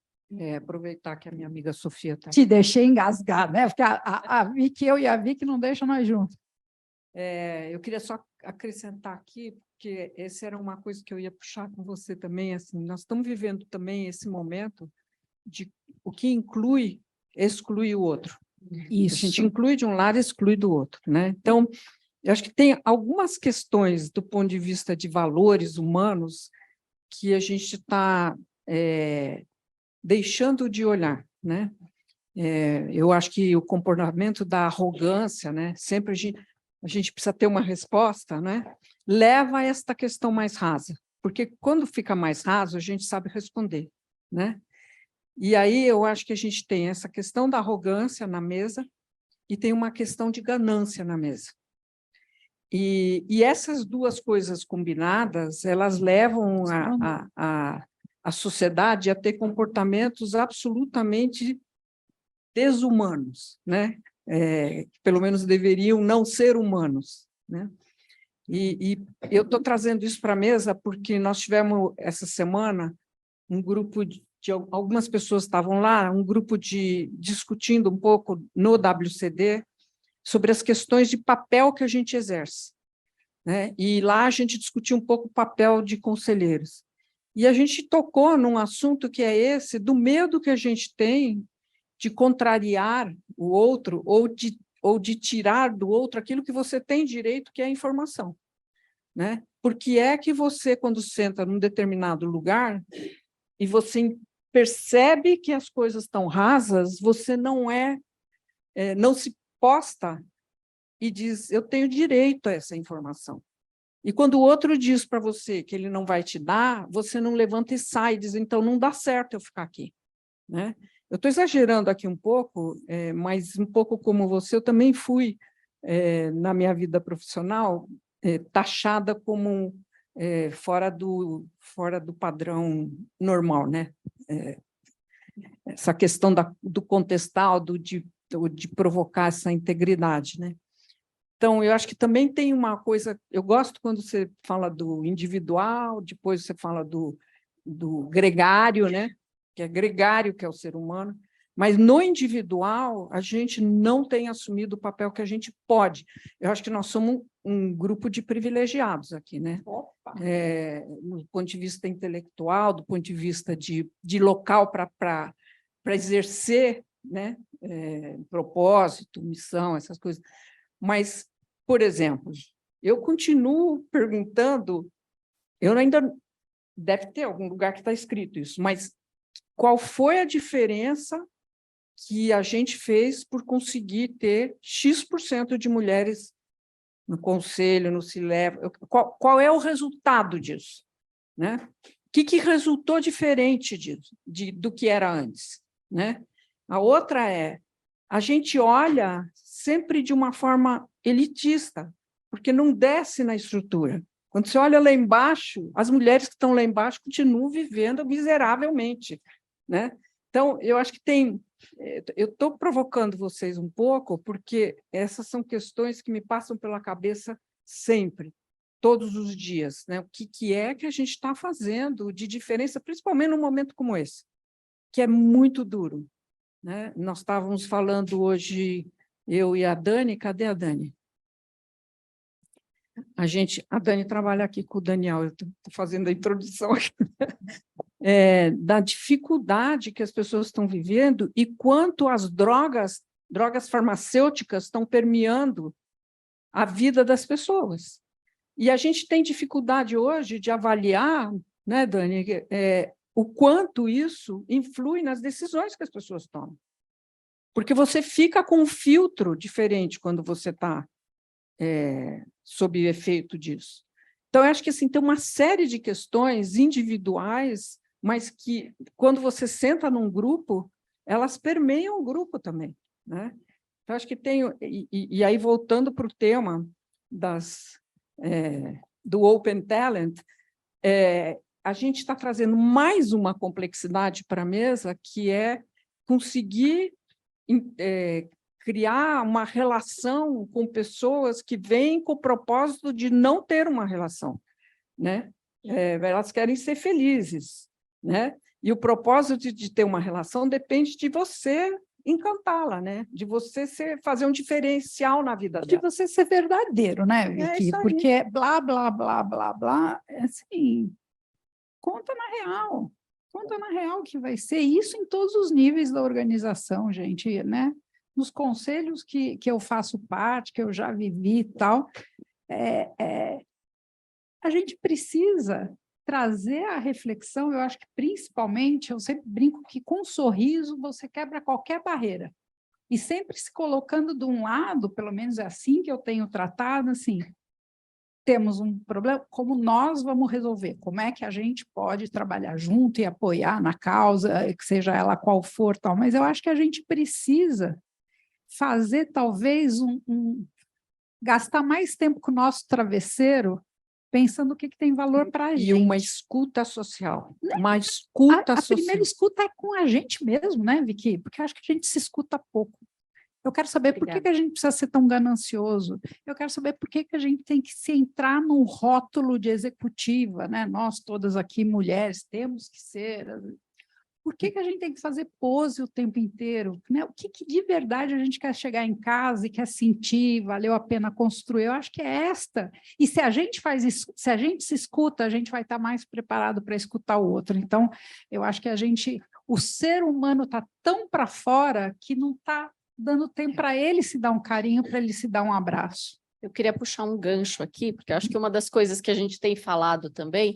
aproveitar que a minha amiga Sofia está aqui. Te deixei engasgar, né? Porque a Vicky, eu e a Vicky não deixam nós juntos. Eu queria só acrescentar aqui, porque essa era uma coisa que eu ia puxar com você também, assim, nós estamos vivendo também esse momento de o que inclui, exclui o outro. Isso. A gente inclui de um lado e exclui do outro, né? Então, eu acho que tem algumas questões do ponto de vista de valores humanos que a gente está deixando de olhar, né? Eu acho que o comportamento da arrogância, né? Sempre a gente precisa ter uma resposta, né? Leva a esta questão mais rasa, porque quando fica mais raso, a gente sabe responder, né? E aí eu acho que a gente tem essa questão da arrogância na mesa e tem uma questão de ganância na mesa. E essas duas coisas combinadas, elas levam a sociedade a ter comportamentos absolutamente desumanos, né? Pelo menos deveriam não ser humanos, né? E eu estou trazendo isso para a mesa porque nós tivemos, essa semana, um grupo de algumas pessoas estavam lá, um grupo discutindo um pouco no WCD sobre as questões de papel que a gente exerce, né? E lá a gente discutiu um pouco o papel de conselheiros. E a gente tocou num assunto que é esse, do medo que a gente tem de contrariar o outro ou de tirar do outro aquilo que você tem direito, que é a informação, né? Porque é que você, quando senta num determinado lugar e você percebe que as coisas estão rasas, você não se posta e diz, eu tenho direito a essa informação. E quando o outro diz para você que ele não vai te dar, você não levanta e sai, diz, então não dá certo eu ficar aqui, né? Eu estou exagerando aqui um pouco, mas um pouco como você, eu também fui, na minha vida profissional, taxada como fora do padrão normal, né? Essa questão do contestar, de provocar essa integridade, né? Então, eu acho que também tem uma coisa, eu gosto quando você fala do individual, depois você fala do gregário, né? Que é gregário, que é o ser humano, mas no individual, a gente não tem assumido o papel que a gente pode. Eu acho que nós somos um grupo de privilegiados aqui, né? Do ponto de vista intelectual, do ponto de vista de local para exercer, né? Propósito, missão, essas coisas. Mas, por exemplo, eu continuo perguntando, eu ainda deve ter algum lugar que está escrito isso, mas qual foi a diferença que a gente fez por conseguir ter X% de mulheres no conselho, no CILEV? Qual é o resultado disso, né? O que resultou diferente disso, do que era antes, né? A outra a gente olha sempre de uma forma elitista, porque não desce na estrutura. Quando você olha lá embaixo, as mulheres que estão lá embaixo continuam vivendo miseravelmente, né? Então, eu acho que eu estou provocando vocês um pouco, porque essas são questões que me passam pela cabeça sempre, todos os dias, né? O que é que a gente está fazendo de diferença, principalmente num momento como esse, que é muito duro, né? Nós estávamos falando hoje, eu e a Dani, cadê a Dani? A Dani trabalha aqui com o Daniel, eu estou fazendo a introdução aqui. Da dificuldade que as pessoas estão vivendo e quanto as drogas farmacêuticas estão permeando a vida das pessoas. E a gente tem dificuldade hoje de avaliar, né, Dani, o quanto isso influi nas decisões que as pessoas tomam. Porque você fica com um filtro diferente quando você está sob o efeito disso. Então, eu acho que assim, tem uma série de questões individuais, mas que, quando você senta num grupo, elas permeiam o grupo também, né? Então, acho que e aí, voltando para o tema do Open Talent, a gente está trazendo mais uma complexidade para a mesa, que é conseguir criar uma relação com pessoas que vêm com o propósito de não ter uma relação, né? Elas querem ser felizes, né? E o propósito de ter uma relação depende de você encantá-la, né? De você fazer um diferencial na vida dela. De você ser verdadeiro, né, Vicky? Porque blá, blá, blá, blá, blá, assim, conta na real que vai ser isso em todos os níveis da organização, gente, né? Nos conselhos que eu faço parte, que eu já vivi e tal, a gente precisa trazer a reflexão, eu acho que principalmente, eu sempre brinco que com um sorriso você quebra qualquer barreira. E sempre se colocando de um lado, pelo menos é assim que eu tenho tratado, assim, temos um problema, como nós vamos resolver? Como é que a gente pode trabalhar junto e apoiar na causa, que seja ela qual for, tal. Mas eu acho que a gente precisa fazer, talvez, gastar mais tempo com o nosso travesseiro, pensando o que tem valor para a gente. E uma escuta social. Uma escuta social. A primeira escuta é com a gente mesmo, né, Vicky? Porque eu acho que a gente se escuta pouco. Eu quero saber por que a gente precisa ser tão ganancioso. Eu quero saber por que a gente tem que se entrar num rótulo de executiva, né? Nós todas aqui, mulheres, temos que ser... Por que a gente tem que fazer pose o tempo inteiro? Né? O que de verdade a gente quer chegar em casa e quer sentir, valeu a pena construir? Eu acho que é esta. E se a gente faz isso, se a gente se escuta, a gente vai estar mais preparado para escutar o outro. Então, eu acho que o ser humano está tão para fora que não está dando tempo para ele se dar um carinho, para ele se dar um abraço. Eu queria puxar um gancho aqui, porque eu acho que uma das coisas que a gente tem falado também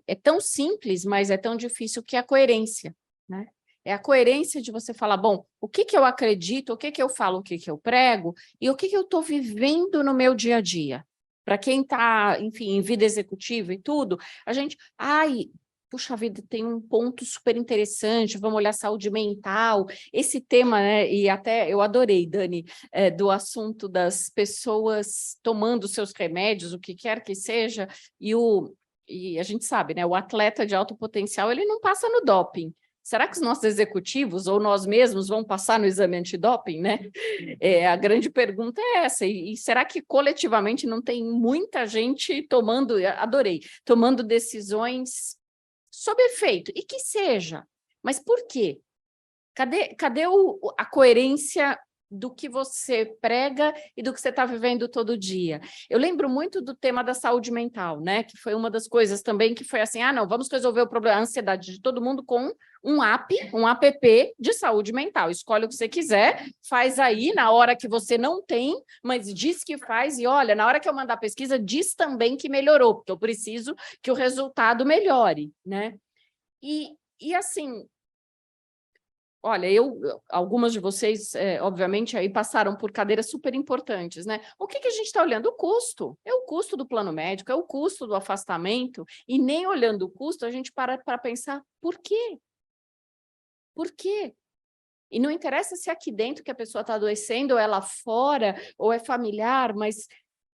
é tão simples, mas é tão difícil, que é a coerência, né? É a coerência de você falar, bom, o que eu acredito, o que eu falo, o que eu prego, e o que eu estou vivendo no meu dia a dia. Para quem está, enfim, em vida executiva e tudo, a gente, puxa vida, tem um ponto super interessante, vamos olhar saúde mental, esse tema, né, e até eu adorei, Dani, do assunto das pessoas tomando seus remédios, o que quer que seja, e a gente sabe, né, o atleta de alto potencial, ele não passa no doping. Será que os nossos executivos ou nós mesmos vão passar no exame antidoping, né? A grande pergunta é essa. E será que coletivamente não tem muita gente tomando decisões sob efeito? E que seja. Mas por quê? Cadê a coerência do que você prega e do que você está vivendo todo dia? Eu lembro muito do tema da saúde mental, né? Que foi uma das coisas também que foi assim, não, vamos resolver o problema, a ansiedade de todo mundo com um app de saúde mental. Escolhe o que você quiser, faz aí na hora que você não tem, mas diz que faz, e olha, na hora que eu mandar a pesquisa, diz também que melhorou, porque eu preciso que o resultado melhore, né? E assim, olha, algumas de vocês, obviamente, aí passaram por cadeiras super importantes, né? O que a gente está olhando? O custo. É o custo do plano médico, é o custo do afastamento, e nem olhando o custo, a gente para pensar, por quê? Por quê? E não interessa se é aqui dentro que a pessoa está adoecendo, ou é lá fora, ou é familiar, mas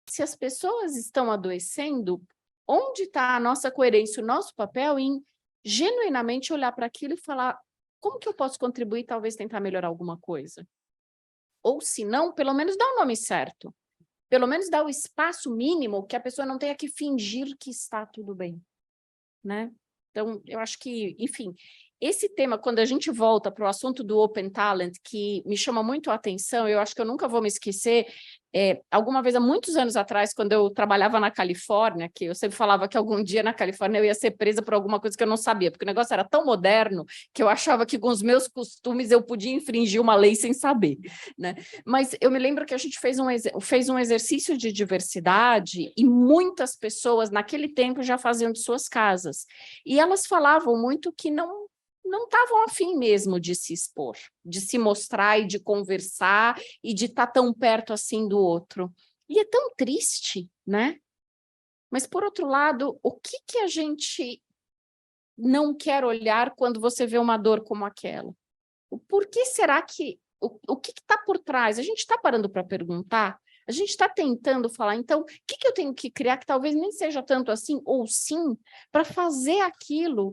se as pessoas estão adoecendo, onde está a nossa coerência, o nosso papel em genuinamente olhar para aquilo e falar, como que eu posso contribuir, talvez tentar melhorar alguma coisa? Ou se não, pelo menos dar o nome certo. Pelo menos dar o espaço mínimo que a pessoa não tenha que fingir que está tudo bem, né? Então, eu acho que, enfim, esse tema, quando a gente volta para o assunto do Open Talent, que me chama muito a atenção, eu acho que eu nunca vou me esquecer, alguma vez, há muitos anos atrás, quando eu trabalhava na Califórnia, que eu sempre falava que algum dia na Califórnia eu ia ser presa por alguma coisa que eu não sabia, porque o negócio era tão moderno que eu achava que com os meus costumes eu podia infringir uma lei sem saber, né? Mas eu me lembro que a gente fez um exercício de diversidade e muitas pessoas naquele tempo já faziam de suas casas. E elas falavam muito que não estavam afim mesmo de se expor, de se mostrar e de conversar e de estar tão perto assim do outro. E é tão triste, né? Mas, por outro lado, o que a gente não quer olhar quando você vê uma dor como aquela? Por que será que... O que está por trás? A gente está parando para perguntar? A gente está tentando falar, então, o que eu tenho que criar que talvez nem seja tanto assim, ou sim, para fazer aquilo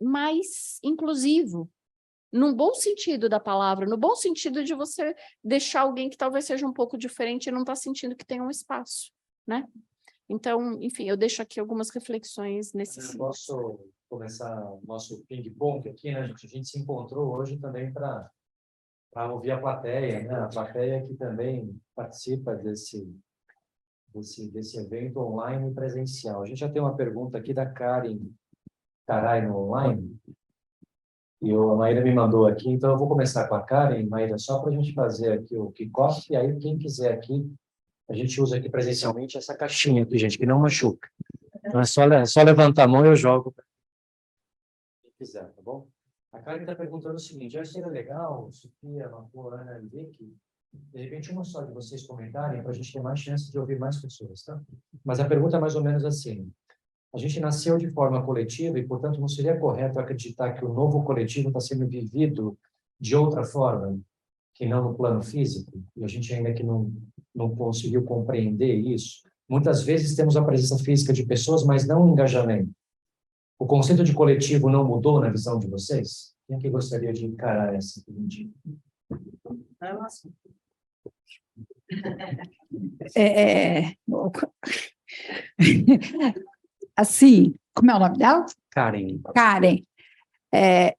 mais inclusivo, no bom sentido da palavra, no bom sentido de você deixar alguém que talvez seja um pouco diferente e não está sentindo que tem um espaço, né? Então, enfim, eu deixo aqui algumas reflexões nesse sentido. Posso começar o nosso ping-pong aqui, né, gente? A gente se encontrou hoje também para ouvir a plateia, né? A plateia que também participa desse evento online e presencial. A gente já tem uma pergunta aqui da Karen Carai no online, e a Maíra me mandou aqui, então eu vou começar com a Karen, Maíra, só para a gente fazer aqui o kickoff, e aí quem quiser aqui, a gente usa aqui presencialmente essa caixinha aqui, gente, que não machuca. Então é só levantar a mão e eu jogo para quem quiser, tá bom? A Karen está perguntando o seguinte, acho que seria legal, Sofia, Marco, Ana e Vicky, de repente uma só de vocês comentarem para a gente ter mais chance de ouvir mais pessoas, tá? Mas a pergunta é mais ou menos assim, a gente nasceu de forma coletiva e, portanto, não seria correto acreditar que o novo coletivo está sendo vivido de outra forma, que não no plano físico, e a gente ainda que não conseguiu compreender isso. Muitas vezes temos a presença física de pessoas, mas não o engajamento. O conceito de coletivo não mudou na visão de vocês? Quem é que gostaria de encarar essa pergunta? Assim, como é o nome dela? Karen. Karen.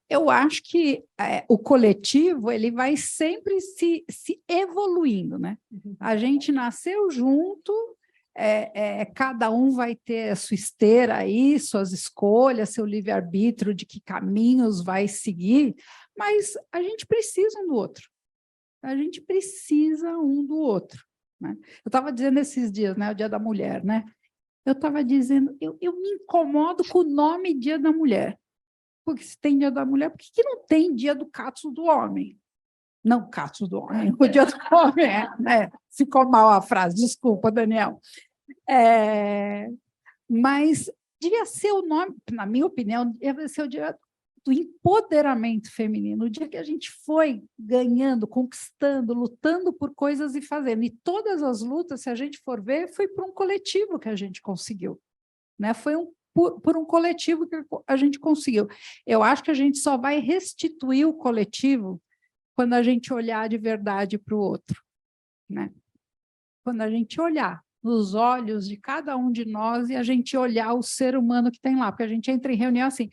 Eu acho que o coletivo ele vai sempre se evoluindo, né? A gente nasceu junto, cada um vai ter a sua esteira aí, suas escolhas, seu livre-arbítrio de que caminhos vai seguir, mas a gente precisa um do outro. A gente precisa um do outro, né? Eu estava dizendo esses dias, né, o Dia da Mulher, né? Eu estava dizendo, eu me incomodo com o nome Dia da Mulher. Porque se tem Dia da Mulher, por que não tem Dia do Catso do Homem? Não, Catso do Homem, o Dia do Homem, né? Ficou mal a frase, desculpa, Daniel. Mas devia ser o nome, na minha opinião, devia ser o Dia do Empoderamento Feminino, o dia que a gente foi ganhando, conquistando, lutando por coisas e fazendo. E todas as lutas, se a gente for ver, foi por um coletivo que a gente conseguiu, né? Foi por um coletivo que a gente conseguiu. Eu acho que a gente só vai restituir o coletivo quando a gente olhar de verdade para o outro, né? Quando a gente olhar nos olhos de cada um de nós e a gente olhar o ser humano que tem lá, porque a gente entra em reunião assim,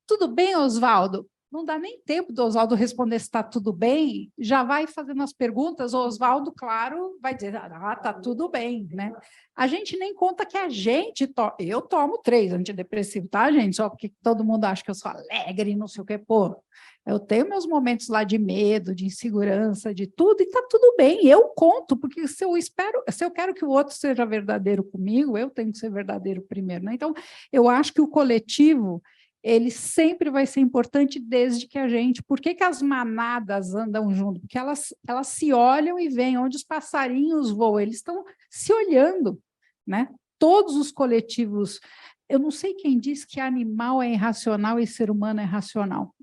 tudo bem, Oswaldo? Não dá nem tempo do Oswaldo responder se está tudo bem, já vai fazendo as perguntas, o Oswaldo, claro, vai dizer, está tudo bem, né? A gente nem conta que a gente, eu tomo 3 antidepressivos, tá, gente? Só porque todo mundo acha que eu sou alegre e não sei o quê, pô. Eu tenho meus momentos lá de medo, de insegurança, de tudo, e está tudo bem, eu conto, porque se eu quero que o outro seja verdadeiro comigo, eu tenho que ser verdadeiro primeiro, né? Então, eu acho que o coletivo, ele sempre vai ser importante desde que a gente... Por que as manadas andam junto? Porque elas se olham e veem onde os passarinhos voam, eles estão se olhando, né? Todos os coletivos... Eu não sei quem diz que animal é irracional e ser humano é racional.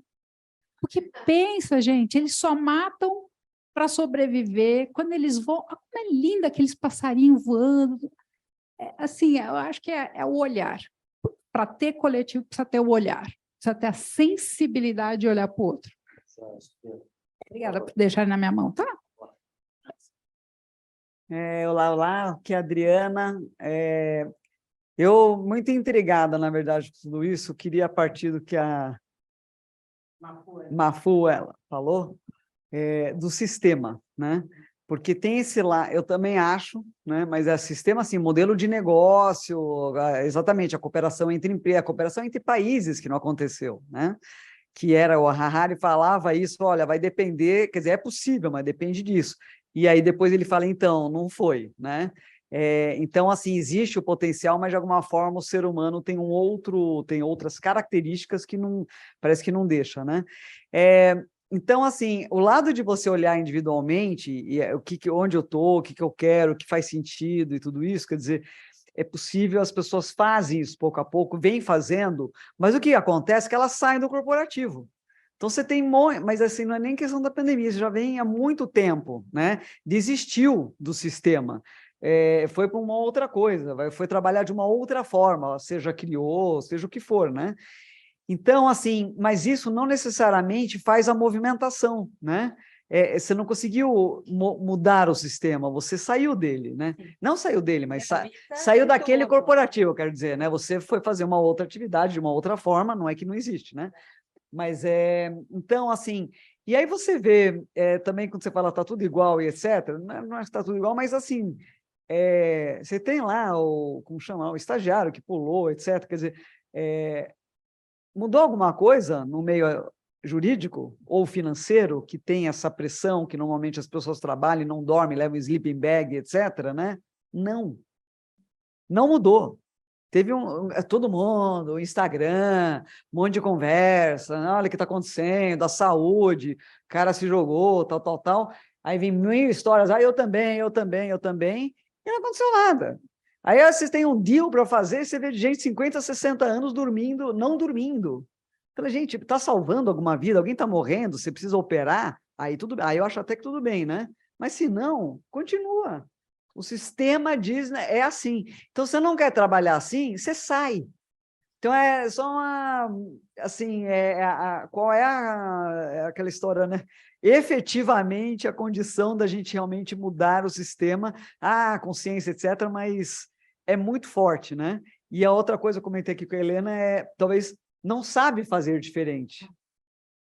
Porque pensa, gente, eles só matam para sobreviver. Quando eles voam... Como é lindo aqueles passarinhos voando. Assim, eu acho que é o olhar. Para ter coletivo, precisa ter o olhar, precisa ter a sensibilidade de olhar para o outro. Obrigada por deixar na minha mão, tá? Olá, aqui é a Adriana. Eu, muito intrigada, na verdade, com tudo isso, queria partir do que a Mafu ela falou, do sistema, né? Porque tem esse lá, eu também acho, né? Mas é sistema assim, modelo de negócio, exatamente, a cooperação entre empresas, a cooperação entre países que não aconteceu, né? Que era, o Harari falava isso, olha, vai depender, quer dizer, é possível, mas depende disso. E aí depois ele fala, então, não foi, né? Então, assim, existe o potencial, mas de alguma forma o ser humano tem tem outras características que não, parece que não deixa, né? Então, assim, o lado de você olhar individualmente, e onde eu estou, o que eu quero, o que faz sentido e tudo isso, quer dizer, é possível, as pessoas fazem isso pouco a pouco, vêm fazendo, mas o que acontece é que elas saem do corporativo. Então, você tem... Mas, assim, não é nem questão da pandemia, isso já vem há muito tempo, né? Desistiu do sistema. Foi para uma outra coisa, foi trabalhar de uma outra forma, seja criou, seja o que for, né? Então, assim, mas isso não necessariamente faz a movimentação, né? Você não conseguiu mudar o sistema, você saiu dele, né? Não saiu dele, mas saiu daquele corporativo, quero dizer, né? Você foi fazer uma outra atividade de uma outra forma, não é que não existe, né? Mas, então, assim, e aí você vê também quando você fala tá tudo igual e etc., não é que está tudo igual, mas, assim, você tem lá como chama, o estagiário que pulou, etc., quer dizer, mudou alguma coisa no meio jurídico ou financeiro que tem essa pressão que normalmente as pessoas trabalham, não dormem, levam sleeping bag, etc., né? Não mudou. Teve todo mundo, o Instagram, um monte de conversa, olha o que está acontecendo, a saúde, o cara se jogou, tal. Aí vem mil histórias, eu também, e não aconteceu nada. Aí vocês têm um deal para fazer, você vê gente de 50, 60 anos não dormindo. Então, gente, está salvando alguma vida, alguém está morrendo, você precisa operar, aí eu acho até que tudo bem, né? Mas se não, continua. O sistema diz, né, é assim. Então, você não quer trabalhar assim, você sai. Então, é só uma... Assim, qual é aquela história, né? Efetivamente, a condição da gente realmente mudar o sistema, consciência, etc., mas é muito forte, né? E a outra coisa que eu comentei aqui com a Helena talvez não sabe fazer diferente.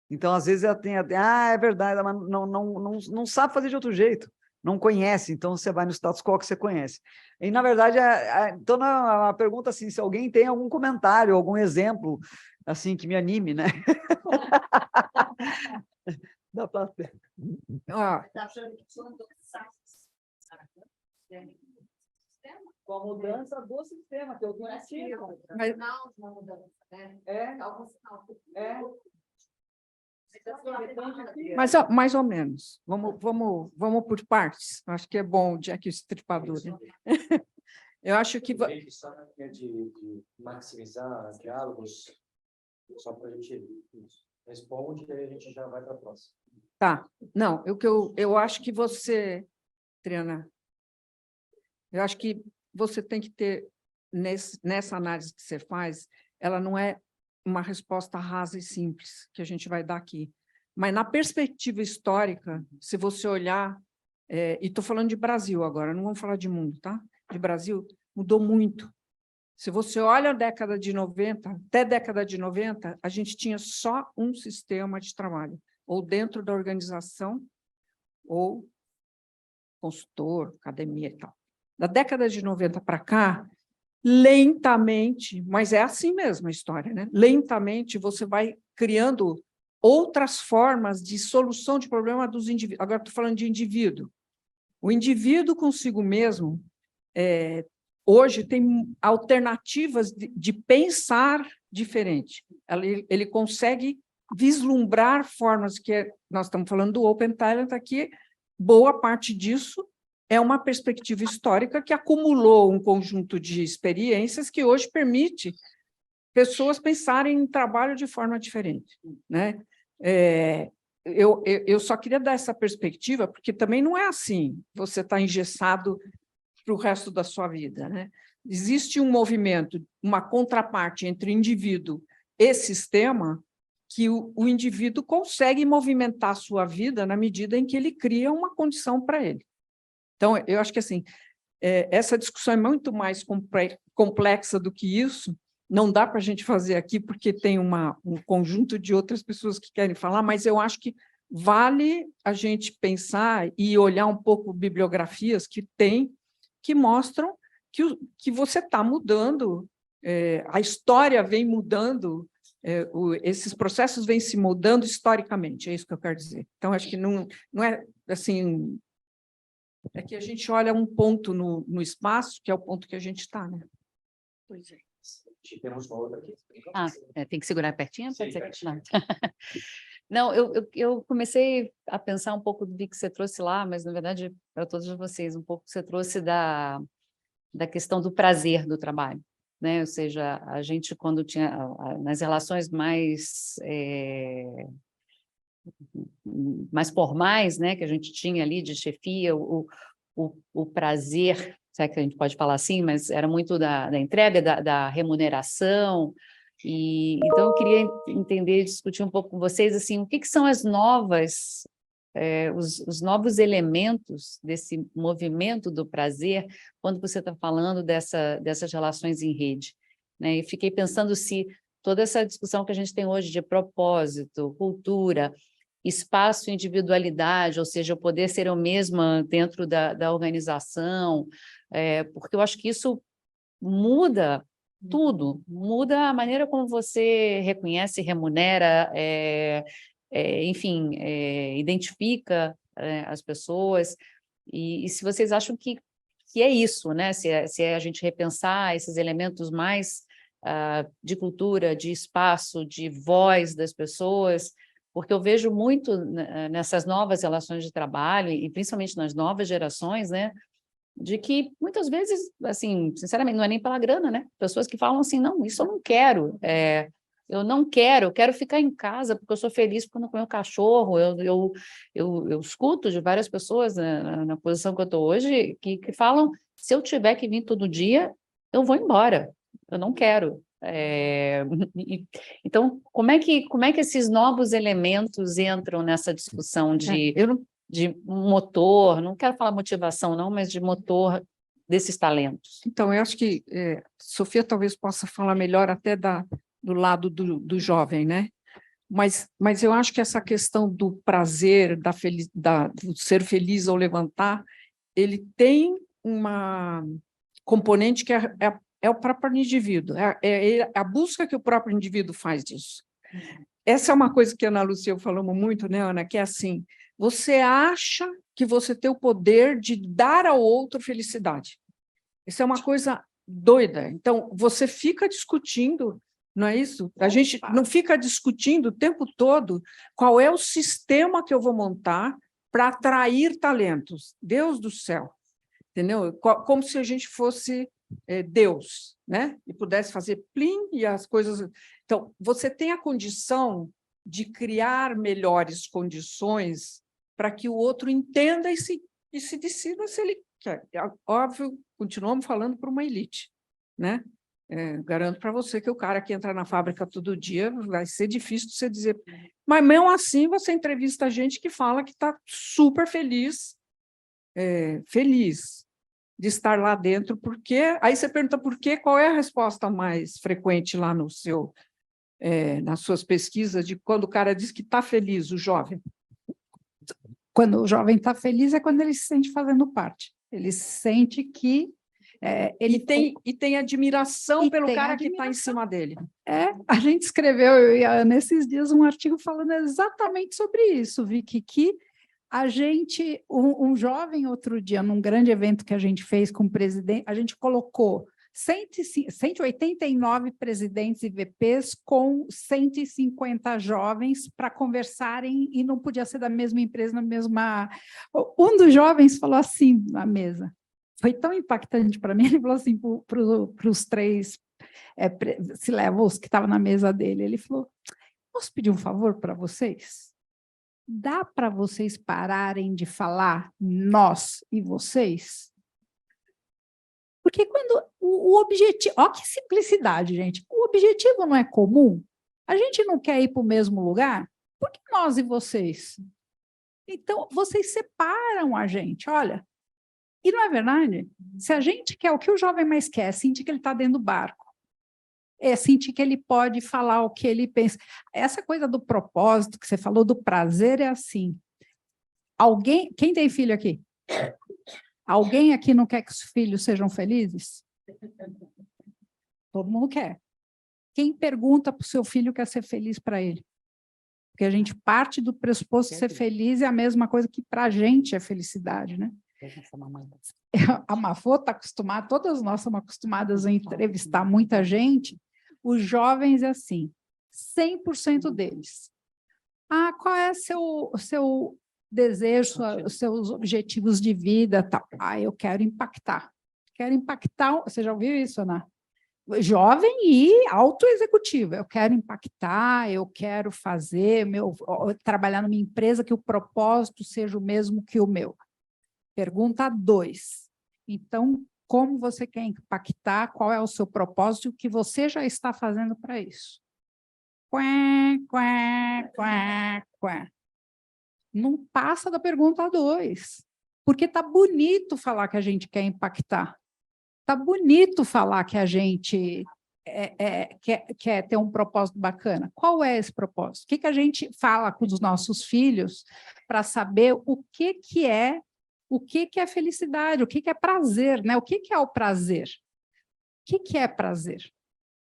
Então, às vezes, ela tem... é verdade, mas não sabe fazer de outro jeito. não conhece, então você vai no status quo que você conhece. E, na verdade, então, a pergunta assim, se alguém tem algum comentário, algum exemplo, assim, que me anime, né? Da plateia. Ó, Com a mudança do sistema, que eu tinha. mas, mas mais ou menos. Vamos por partes. Acho que é bom, Jack Estripador. Né? Eu acho que... De maximizar diálogos, só para a gente responde, e aí a gente já vai para a próxima. Tá. Não, eu acho que você, Triana, eu acho que você tem que ter, nessa análise que você faz, ela não é uma resposta rasa e simples que a gente vai dar aqui. Mas, na perspectiva histórica, se você olhar, e estou falando de Brasil agora, não vamos falar de mundo, tá? De Brasil, mudou muito. Se você olha a década de 90, até a década de 90, a gente tinha só um sistema de trabalho, ou dentro da organização, ou consultor, academia e tal. Da década de 90 para cá, lentamente, mas é assim mesmo a história, né? Lentamente você vai criando outras formas de solução de problema dos indivíduos. Agora estou falando de indivíduo. O indivíduo consigo mesmo, hoje, tem alternativas de pensar diferente. Ele consegue vislumbrar formas que nós estamos falando do Open Talent aqui, boa parte disso é uma perspectiva histórica que acumulou um conjunto de experiências que hoje permite pessoas pensarem em trabalho de forma diferente, né? Eu só queria dar essa perspectiva, porque também não é assim, você está engessado para o resto da sua vida, né? Existe um movimento, uma contraparte entre indivíduo e sistema, que o indivíduo consegue movimentar a sua vida na medida em que ele cria uma condição para ele. Então, eu acho que assim, essa discussão é muito mais complexa do que isso, não dá para a gente fazer aqui, porque tem um conjunto de outras pessoas que querem falar, mas eu acho que vale a gente pensar e olhar um pouco bibliografias que mostram que você está mudando, a história vem mudando, esses processos vêm se mudando historicamente, é isso que eu quero dizer. Então, acho que não é assim, é que a gente olha um ponto no espaço, que é o ponto que a gente está, né? Pois é. Temos uma outra aqui. Tem que segurar pertinho? Sim, Pode ser pertinho. Não, eu comecei a pensar um pouco do que você trouxe lá, mas, na verdade, para todos vocês, um pouco que você trouxe da questão do prazer do trabalho, né? Ou seja, a gente, quando tinha nas relações mais formais, né, que a gente tinha ali de chefia, o prazer, será que a gente pode falar assim, mas era muito da entrega, da remuneração. E então eu queria entender, discutir um pouco com vocês assim, o que são as novas, os novos elementos desse movimento do prazer, quando você está falando dessas relações em rede, né? E fiquei pensando se toda essa discussão que a gente tem hoje de propósito, cultura, espaço e individualidade, ou seja, o poder ser eu mesma dentro da organização, porque eu acho que isso muda tudo, muda a maneira como você reconhece, remunera, enfim, identifica as pessoas, e se vocês acham que é isso, né? Se é a gente repensar esses elementos mais de cultura, de espaço, de voz das pessoas, porque eu vejo muito nessas novas relações de trabalho, e principalmente nas novas gerações, né? De que, muitas vezes, assim, sinceramente, não é nem pela grana, né? Pessoas que falam assim, não, isso eu não quero, eu não quero, eu quero ficar em casa porque eu sou feliz quando eu comer um cachorro. Eu escuto de várias pessoas na posição que eu estou hoje que falam, se eu tiver que vir todo dia, eu vou embora, eu não quero. Então, como é que esses novos elementos entram nessa discussão de motor, não quero falar motivação não, mas de motor desses talentos? Então, eu acho que Sofia talvez possa falar melhor até do lado do jovem, né? Mas eu acho que essa questão do prazer, do ser feliz ao levantar, ele tem uma componente que é o próprio indivíduo, é a busca que o próprio indivíduo faz disso. Essa é uma coisa que a Ana Lúcia e eu falamos muito, né, Ana? Que é assim, você acha que você tem o poder de dar ao outro felicidade. Isso é uma coisa doida. Então, você fica discutindo, não é isso? A gente não fica discutindo o tempo todo qual é o sistema que eu vou montar para atrair talentos. Deus do céu, entendeu? Como se a gente fosse Deus, né? E pudesse fazer plim e as coisas... Então, você tem a condição de criar melhores condições para que o outro entenda e se decida se ele quer. Óbvio, continuamos falando para uma elite, né? Garanto para você que o cara que entra na fábrica todo dia vai ser difícil de você dizer. Mas, mesmo assim, você entrevista gente que fala que está super feliz de estar lá dentro, porque aí você pergunta por quê, qual é a resposta mais frequente lá nas suas pesquisas de quando o cara diz que está feliz, o jovem? Quando o jovem está feliz é quando ele se sente fazendo parte. Ele sente que ele tem admiração pelo cara que está em cima dele. A gente escreveu, eu e a Ana, nesses dias, um artigo falando exatamente sobre isso, Vicky, que a gente, um jovem, outro dia, num grande evento que a gente fez com o presidente, a gente colocou 189 presidentes e VPs com 150 jovens para conversarem, e não podia ser da mesma empresa, na mesma... Um dos jovens falou assim na mesa, foi tão impactante para mim, ele falou assim para os três C-levels que estavam na mesa dele, ele falou, posso pedir um favor para vocês? Dá para vocês pararem de falar nós e vocês? Porque quando o objetivo... Olha que simplicidade, gente. O objetivo não é comum? A gente não quer ir para o mesmo lugar? Por que nós e vocês? Então, vocês separam a gente, olha. E não é verdade? Se a gente quer, o que o jovem mais quer é sentir que ele está dentro do barco. É sentir que ele pode falar o que ele pensa. Essa coisa do propósito que você falou, do prazer, é assim. Quem tem filho aqui? Alguém aqui não quer que os filhos sejam felizes? Todo mundo quer. Quem pergunta para o seu filho quer ser feliz para ele? Porque a gente parte do pressuposto de ser feliz é a mesma coisa que para a gente é felicidade, né? A Mafô está acostumada, todas nós somos acostumadas a entrevistar muita gente. Os jovens é assim, 100% deles. Qual é o seu desejo, os seus objetivos de vida, tal? Eu quero impactar. Quero impactar, você já ouviu isso, Ana? Jovem e autoexecutivo. Eu quero impactar, eu quero trabalhar numa empresa que o propósito seja o mesmo que o meu. Pergunta 2. Então, como você quer impactar, qual é o seu propósito e o que você já está fazendo para isso? Não passa da pergunta 2, porque está bonito falar que a gente quer impactar, está bonito falar que a gente quer ter um propósito bacana. Qual é esse propósito? O que a gente fala com os nossos filhos para saber o que é felicidade, o que é prazer, né? O que é o prazer? O que é prazer?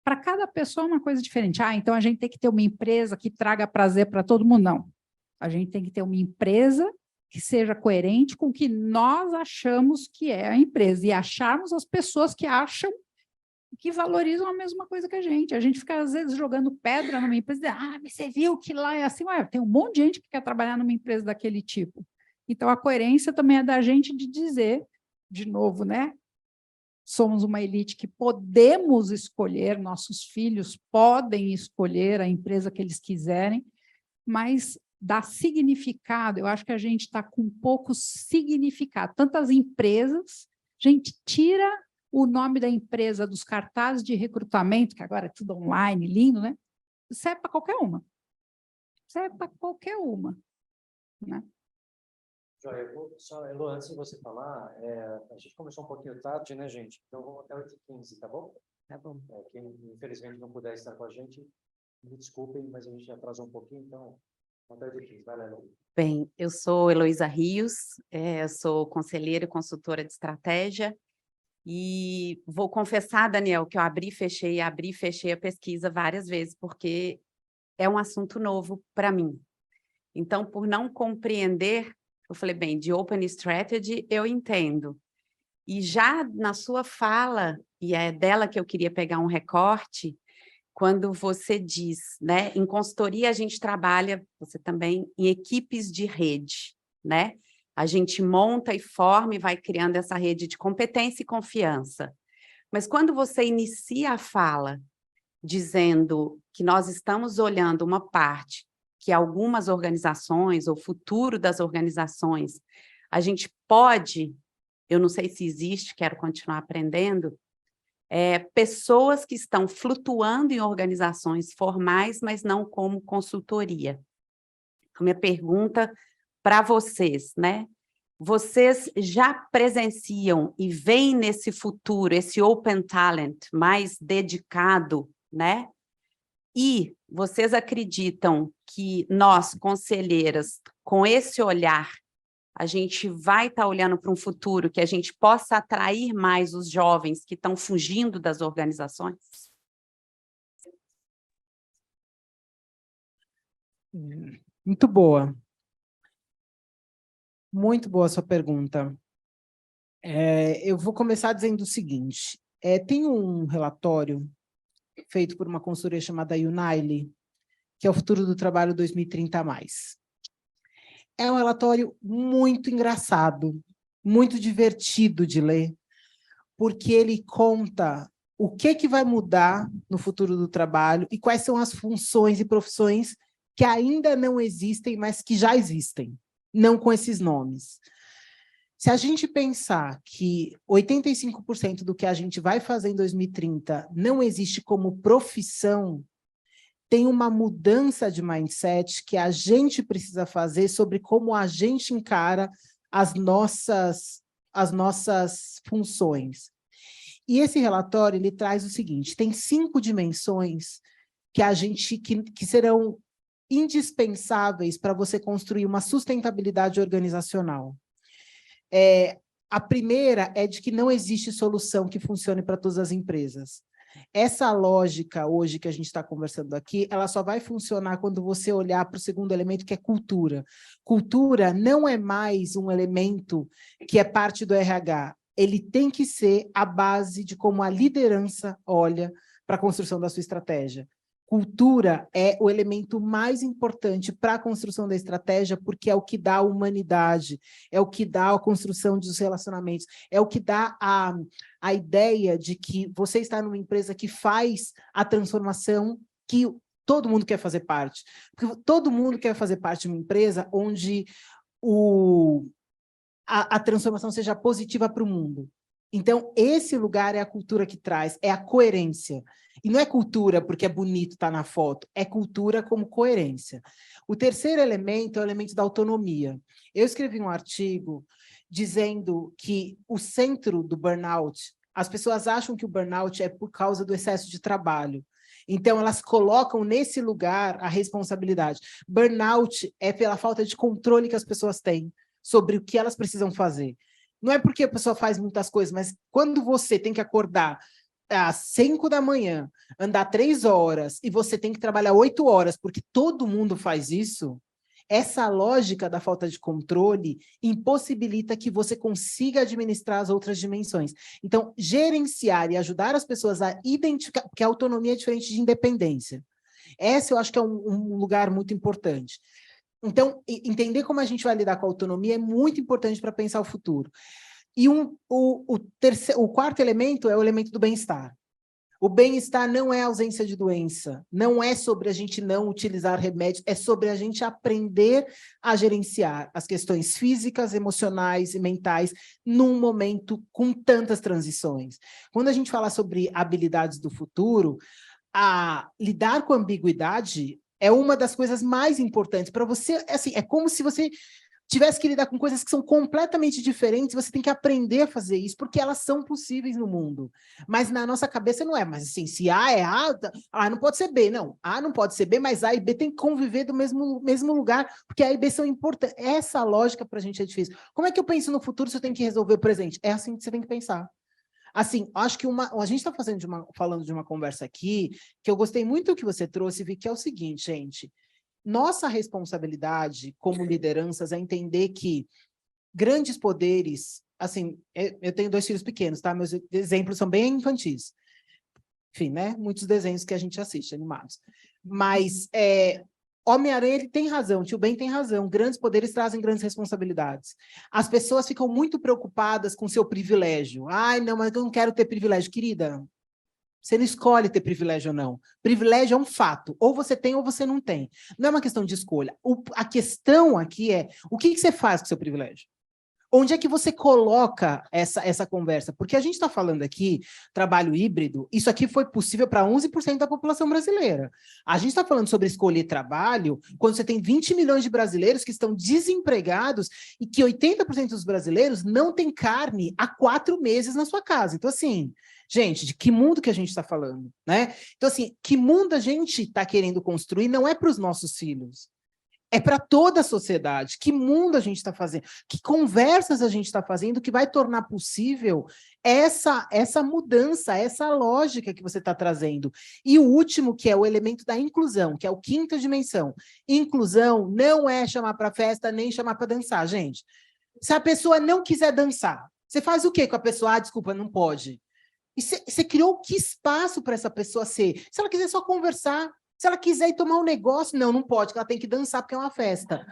Para cada pessoa é uma coisa diferente. Então a gente tem que ter uma empresa que traga prazer para todo mundo. Não. A gente tem que ter uma empresa que seja coerente com o que nós achamos que é a empresa e acharmos as pessoas que acham que valorizam a mesma coisa que a gente. A gente fica, às vezes, jogando pedra numa empresa mas você viu que lá é assim? Tem um monte de gente que quer trabalhar numa empresa daquele tipo. Então, a coerência também é da gente de dizer, de novo, né? Somos uma elite que podemos escolher, nossos filhos podem escolher a empresa que eles quiserem, mas dá significado. Eu acho que a gente está com pouco significado. Tantas empresas, a gente tira o nome da empresa dos cartazes de recrutamento, que agora é tudo online, lindo, né? Serve para qualquer uma. Serve para qualquer uma, né? Joia, Elo, antes de você falar, a gente começou um pouquinho tarde, né, gente? Então, vamos até 8h15, tá bom? Tá bom. Quem, infelizmente, não puder estar com a gente, Me desculpem, mas a gente atrasou um pouquinho, então... Vai lá, Heloísa. Bem, eu sou Heloísa Rios, eu sou conselheira e consultora de estratégia, e vou confessar, Daniel, que eu abri e fechei a pesquisa várias vezes, porque é um assunto novo para mim. Então, por não compreender, eu falei, bem, de Open Strategy eu entendo. E já na sua fala, e é dela que eu queria pegar um recorte, quando você diz, né, em consultoria a gente trabalha, você também, em equipes de rede, né? A gente monta e forma e vai criando essa rede de competência e confiança. Mas quando você inicia a fala dizendo que nós estamos olhando uma parte que algumas organizações, ou futuro das organizações, a gente pode, eu não sei se existe, quero continuar aprendendo, pessoas que estão flutuando em organizações formais, mas não como consultoria. A minha pergunta para vocês, né? Vocês já presenciam e veem nesse futuro, esse Open Talent mais dedicado, né? E vocês acreditam que nós, conselheiras, com esse olhar, a gente vai estar olhando para um futuro que a gente possa atrair mais os jovens que estão fugindo das organizações? Muito boa. Muito boa a sua pergunta. Eu vou começar dizendo o seguinte. Tem um relatório feito por uma consultoria chamada Unilever, que é o Futuro do Trabalho 2030+. É um relatório muito engraçado, muito divertido de ler, porque ele conta o que vai mudar no futuro do trabalho e quais são as funções e profissões que ainda não existem, mas que já existem, não com esses nomes. Se a gente pensar que 85% do que a gente vai fazer em 2030 não existe como profissão, tem uma mudança de mindset que a gente precisa fazer sobre como a gente encara as nossas funções. E esse relatório ele traz o seguinte: tem 5 dimensões que serão indispensáveis para você construir uma sustentabilidade organizacional. A primeira é de que não existe solução que funcione para todas as empresas. Essa lógica hoje que a gente está conversando aqui, ela só vai funcionar quando você olhar para o segundo elemento, que é cultura. Cultura não é mais um elemento que é parte do RH. Ele tem que ser a base de como a liderança olha para a construção da sua estratégia. Cultura é o elemento mais importante para a construção da estratégia, porque é o que dá a humanidade, é o que dá a construção dos relacionamentos, é o que dá a ideia de que você está numa empresa que faz a transformação que todo mundo quer fazer parte. Porque todo mundo quer fazer parte de uma empresa onde a transformação seja positiva para o mundo. Então, esse lugar é a cultura que traz, é a coerência. E não é cultura porque é bonito estar na foto, é cultura como coerência. O terceiro elemento é o elemento da autonomia. Eu escrevi um artigo dizendo que o centro do burnout, as pessoas acham que o burnout é por causa do excesso de trabalho. Então, elas colocam nesse lugar a responsabilidade. Burnout é pela falta de controle que as pessoas têm sobre o que elas precisam fazer. Não é porque a pessoa faz muitas coisas, mas quando você tem que acordar às 5 da manhã, andar 3 horas, e você tem que trabalhar 8 horas, porque todo mundo faz isso, essa lógica da falta de controle impossibilita que você consiga administrar as outras dimensões. Então, gerenciar e ajudar as pessoas a identificar, porque a autonomia é diferente de independência. Essa eu acho que é um lugar muito importante. Então, entender como a gente vai lidar com a autonomia é muito importante para pensar o futuro. E o quarto elemento é o elemento do bem-estar. O bem-estar não é ausência de doença, não é sobre a gente não utilizar remédios, é sobre a gente aprender a gerenciar as questões físicas, emocionais e mentais num momento com tantas transições. Quando a gente fala sobre habilidades do futuro, lidar com ambiguidade é uma das coisas mais importantes para você. Assim, é como se você tivesse que lidar com coisas que são completamente diferentes, você tem que aprender a fazer isso, porque elas são possíveis no mundo. Mas na nossa cabeça não é. Mas assim, se A é A não pode ser B. Não, A não pode ser B, mas A e B tem que conviver do mesmo lugar, porque A e B são importantes. Essa lógica para a gente é difícil. Como é que eu penso no futuro se eu tenho que resolver o presente? É assim que você tem que pensar. Assim, acho que a gente está falando de uma conversa aqui, que eu gostei muito do que você trouxe, Vi, que é o seguinte, gente. Nossa responsabilidade como lideranças é entender que grandes poderes, assim, eu tenho 2 filhos pequenos, tá? Meus exemplos são bem infantis. Enfim, né? Muitos desenhos que a gente assiste, animados. Mas Homem-Aranha, ele tem razão, Tio Ben tem razão. Grandes poderes trazem grandes responsabilidades. As pessoas ficam muito preocupadas com seu privilégio. Ai, não, mas eu não quero ter privilégio. Querida, você não escolhe ter privilégio ou não. Privilégio é um fato. Ou você tem ou você não tem. Não é uma questão de escolha. A questão aqui é, o que você faz com o seu privilégio? Onde é que você coloca essa conversa? Porque a gente está falando aqui, trabalho híbrido, isso aqui foi possível para 11% da população brasileira. A gente está falando sobre escolher trabalho quando você tem 20 milhões de brasileiros que estão desempregados e que 80% dos brasileiros não têm carne há 4 meses na sua casa. Então, assim, gente, de que mundo que a gente está falando, né? Então, assim, que mundo a gente está querendo construir não é para os nossos filhos. É para toda a sociedade. Que mundo a gente está fazendo? Que conversas a gente está fazendo que vai tornar possível essa mudança, essa lógica que você está trazendo. E o último, que é o elemento da inclusão, que é o 5ª dimensão. Inclusão não é chamar para festa, nem chamar para dançar, gente. Se a pessoa não quiser dançar, você faz o quê com a pessoa? Ah, desculpa, não pode. E você criou que espaço para essa pessoa ser? Se ela quiser só conversar, se ela quiser ir tomar um negócio, não pode, porque ela tem que dançar porque é uma festa.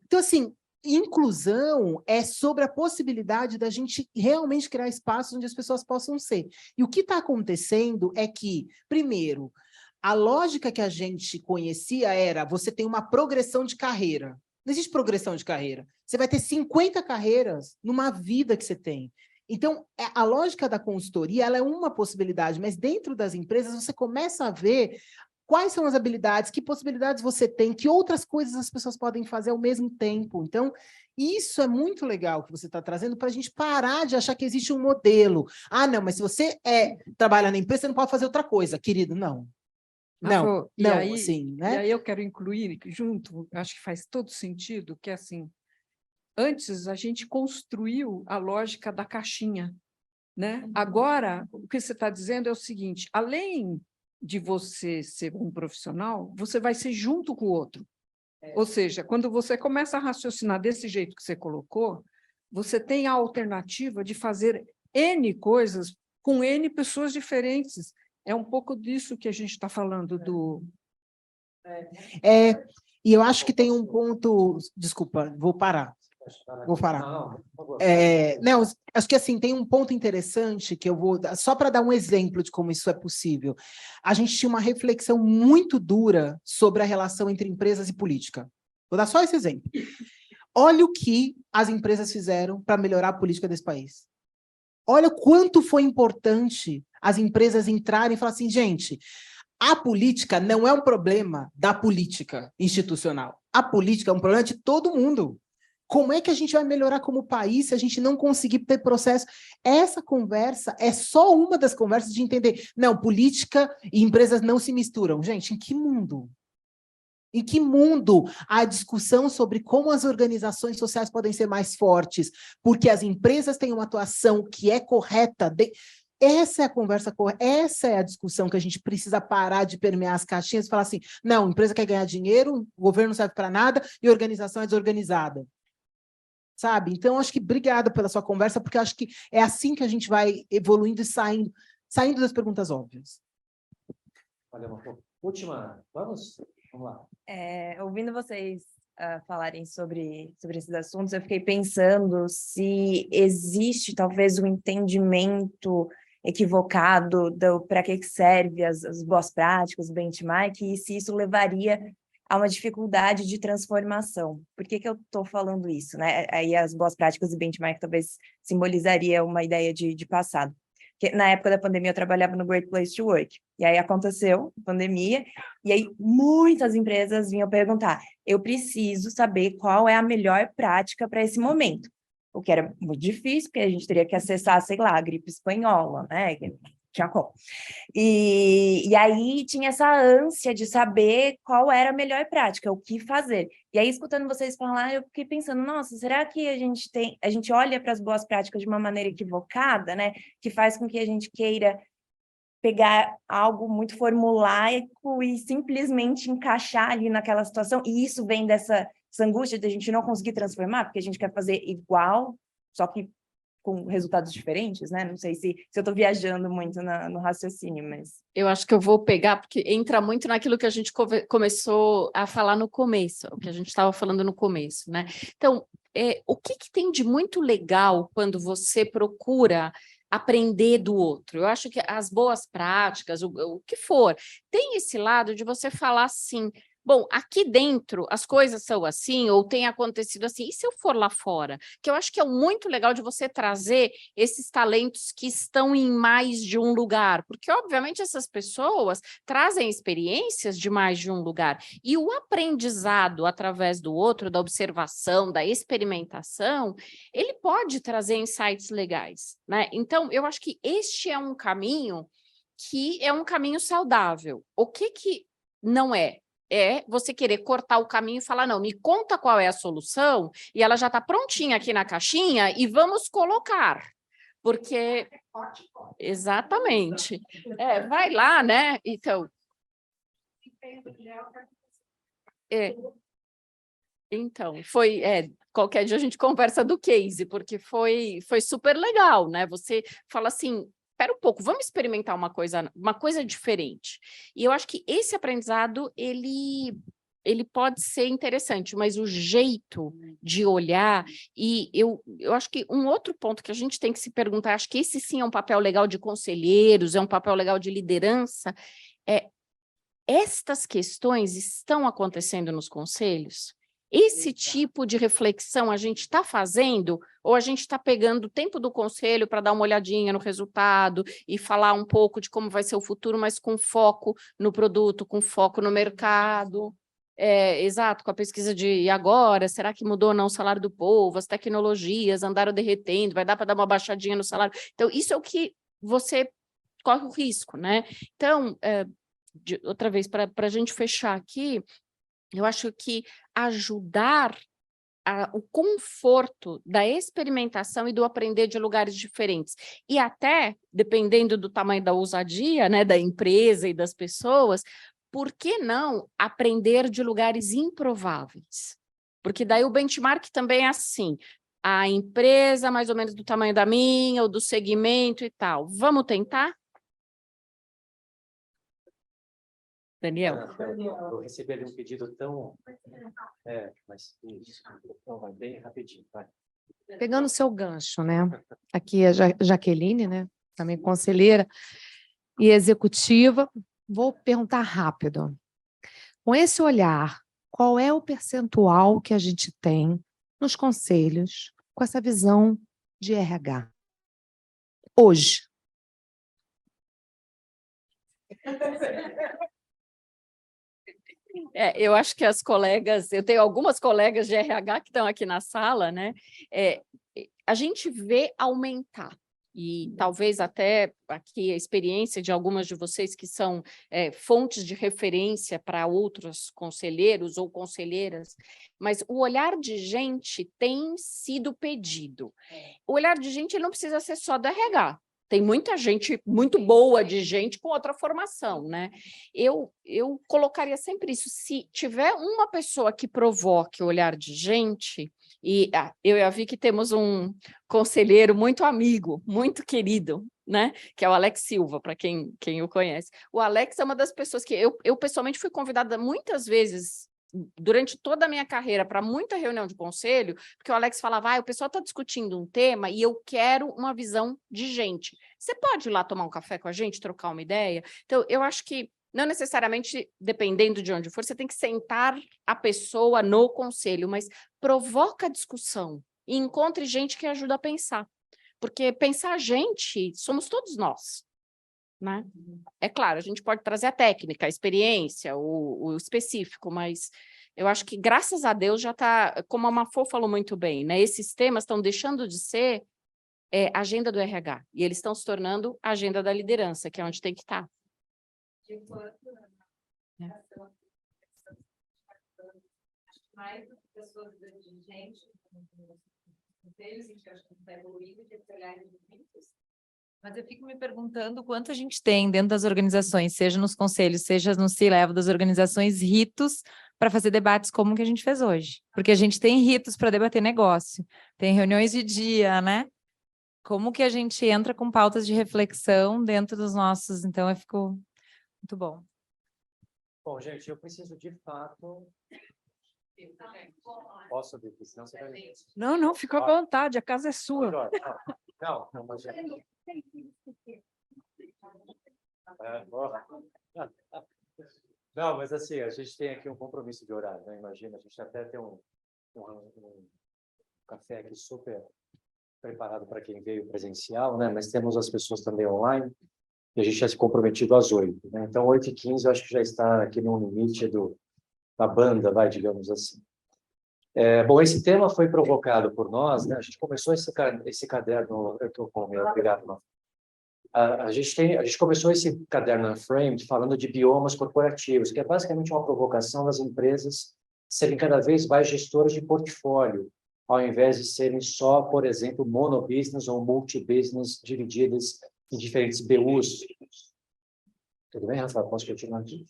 Então, assim, inclusão é sobre a possibilidade da gente realmente criar espaços onde as pessoas possam ser. E o que está acontecendo é que, primeiro, a lógica que a gente conhecia era você tem uma progressão de carreira. Não existe progressão de carreira. Você vai ter 50 carreiras numa vida que você tem. Então, a lógica da consultoria ela é uma possibilidade, mas dentro das empresas você começa a ver quais são as habilidades, que possibilidades você tem, que outras coisas as pessoas podem fazer ao mesmo tempo. Então, isso é muito legal que você está trazendo para a gente parar de achar que existe um modelo. Ah, não, mas se você trabalha na empresa, você não pode fazer outra coisa, querido, não. Não, assim, né? E aí eu quero incluir junto, acho que faz todo sentido, que assim, antes a gente construiu a lógica da caixinha, né? Agora, o que você está dizendo é o seguinte, além de você ser um profissional, você vai ser junto com o outro. Ou seja, quando você começa a raciocinar desse jeito que você colocou, você tem a alternativa de fazer N coisas com N pessoas diferentes. É um pouco disso que a gente está falando do... E eu acho que tem um ponto... Desculpa, vou parar. Não, acho que assim, tem um ponto interessante que eu vou... Só para dar um exemplo de como isso é possível. A gente tinha uma reflexão muito dura sobre a relação entre empresas e política. Vou dar só esse exemplo. Olha o que as empresas fizeram para melhorar a política desse país. Olha o quanto foi importante as empresas entrarem e falar assim, gente, a política não é um problema da política institucional. A política é um problema de todo mundo. Como é que a gente vai melhorar como país se a gente não conseguir ter processo? Essa conversa é só uma das conversas de entender. Não, política e empresas não se misturam. Gente, em que mundo? Em que mundo há discussão sobre como as organizações sociais podem ser mais fortes? Porque as empresas têm uma atuação que é correta. Essa é a conversa, essa é a discussão que a gente precisa parar de permear as caixinhas e falar assim, não, a empresa quer ganhar dinheiro, o governo não serve para nada e a organização é desorganizada. Sabe? Então, acho que obrigada pela sua conversa, porque acho que é assim que a gente vai evoluindo e saindo das perguntas óbvias. Valeu, última, vamos lá. Ouvindo vocês falarem sobre esses assuntos, eu fiquei pensando se existe talvez um entendimento equivocado para que serve as boas práticas, o benchmark, e se isso levaria a uma dificuldade de transformação. Por que eu estou falando isso, né? Aí as boas práticas e benchmark talvez simbolizaria uma ideia de passado. que na época da pandemia eu trabalhava no Great Place to Work. E aí aconteceu a pandemia, e aí muitas empresas vinham perguntar, eu preciso saber qual é a melhor prática para esse momento. O que era muito difícil, porque a gente teria que acessar, sei lá, a gripe espanhola, né? Que tinha como. E aí tinha essa ânsia de saber qual era a melhor prática, o que fazer. E aí, escutando vocês falar, eu fiquei pensando, nossa, será que a gente olha para as boas práticas de uma maneira equivocada, né? Que faz com que a gente queira pegar algo muito formulaico e simplesmente encaixar ali naquela situação, e isso vem dessa angústia de a gente não conseguir transformar, porque a gente quer fazer igual, só que com resultados diferentes, né? Não sei se eu estou viajando muito no raciocínio, mas... Eu acho que eu vou pegar, porque entra muito naquilo que a gente começou a falar no começo, o que a gente estava falando no começo, né? Então, o que tem de muito legal quando você procura aprender do outro? Eu acho que as boas práticas, o que for, tem esse lado de você falar assim, bom, aqui dentro as coisas são assim, ou tem acontecido assim, e se eu for lá fora? Que eu acho que é muito legal de você trazer esses talentos que estão em mais de um lugar, porque obviamente essas pessoas trazem experiências de mais de um lugar, e o aprendizado através do outro, da observação, da experimentação, ele pode trazer insights legais, né? Então, eu acho que este é um caminho que é um caminho saudável. O que não é? É você querer cortar o caminho e falar, não, me conta qual é a solução, e ela já está prontinha aqui na caixinha, e vamos colocar. Porque... Exatamente. Vai lá, né? Então... Então, qualquer dia a gente conversa do case, porque foi super legal, né? Você fala assim, espera um pouco, vamos experimentar uma coisa diferente. E eu acho que esse aprendizado, ele pode ser interessante, mas o jeito de olhar, e eu acho que um outro ponto que a gente tem que se perguntar, acho que esse sim é um papel legal de conselheiros, é um papel legal de liderança, estas questões estão acontecendo nos conselhos? Esse tipo de reflexão a gente está fazendo, ou a gente está pegando o tempo do conselho para dar uma olhadinha no resultado e falar um pouco de como vai ser o futuro, mas com foco no produto, com foco no mercado? Exato, com a pesquisa de e agora, será que mudou ou não o salário do povo, as tecnologias andaram derretendo, vai dar para dar uma baixadinha no salário? Então, isso é o que você corre o risco, né? Então, outra vez, para a gente fechar aqui, eu acho que ajudar o conforto da experimentação e do aprender de lugares diferentes. E até, dependendo do tamanho da ousadia, né, da empresa e das pessoas, por que não aprender de lugares improváveis? Porque daí o benchmark também é assim, a empresa mais ou menos do tamanho da minha, ou do segmento e tal. Vamos tentar? Daniel? Eu recebi ali um pedido tão... mas isso. Então, vai bem rapidinho, vai. Pegando o seu gancho, né? Aqui é a Jaqueline, né? Também conselheira e executiva. Vou perguntar rápido. Com esse olhar, qual é o percentual que a gente tem nos conselhos com essa visão de RH? Hoje. Eu acho que as colegas, eu tenho algumas colegas de RH que estão aqui na sala, né? A gente vê aumentar, e talvez até aqui a experiência de algumas de vocês que são fontes de referência para outros conselheiros ou conselheiras, mas o olhar de gente tem sido pedido. O olhar de gente ele não precisa ser só do RH. Tem muita gente muito boa de gente com outra formação, né? Eu colocaria sempre isso. Se tiver uma pessoa que provoque o olhar de gente, e eu e a Vicky temos um conselheiro muito amigo, muito querido, né? Que é o Alex Silva, para quem o conhece. O Alex é uma das pessoas que eu pessoalmente fui convidada muitas vezes durante toda a minha carreira para muita reunião de conselho, porque o Alex falava, o pessoal está discutindo um tema e eu quero uma visão de gente. Você pode ir lá tomar um café com a gente, trocar uma ideia? Então, eu acho que não necessariamente, dependendo de onde for, você tem que sentar a pessoa no conselho, mas provoca a discussão e encontre gente que ajuda a pensar. porque pensar a gente, somos todos nós, né? É claro, a gente pode trazer a técnica, a experiência, o específico, mas eu acho que, graças a Deus, já está, como a Mafô falou muito bem, né? Esses temas estão deixando de ser agenda do RH, e eles estão se tornando agenda da liderança, que é onde tem que estar. Mais pessoas dirigentes, deles, a gente acha que está evoluindo, de olharem distintos. Mas eu fico me perguntando quanto a gente tem dentro das organizações, seja nos conselhos, seja no C-level das organizações, ritos para fazer debates como o que a gente fez hoje. Porque a gente tem ritos para debater negócio, tem reuniões de dia, né? Como que a gente entra com pautas de reflexão dentro dos nossos... Então, eu fico muito bom. Bom, gente, eu preciso de fato... Posso abrir, senão você vai... Não, fica à vontade, a casa é sua. Não, mas... Não, mas assim, a gente tem aqui um compromisso de horário, né? Imagina, a gente até tem um café aqui super preparado para quem veio presencial, né? Mas temos as pessoas também online, e a gente já se comprometido às 8, né? Então, 8h15, eu acho que já está aqui no limite da banda, digamos assim. Bom, esse tema foi provocado por nós, né? A gente começou esse caderno, eu estou com meu, obrigado, Mafô. A gente começou esse caderno Unframed falando de biomas corporativos, que é basicamente uma provocação das empresas serem cada vez mais gestoras de portfólio, ao invés de serem só, por exemplo, monobusiness ou multibusiness divididas em diferentes BUs. Tudo bem, Rafael? Posso continuar aqui?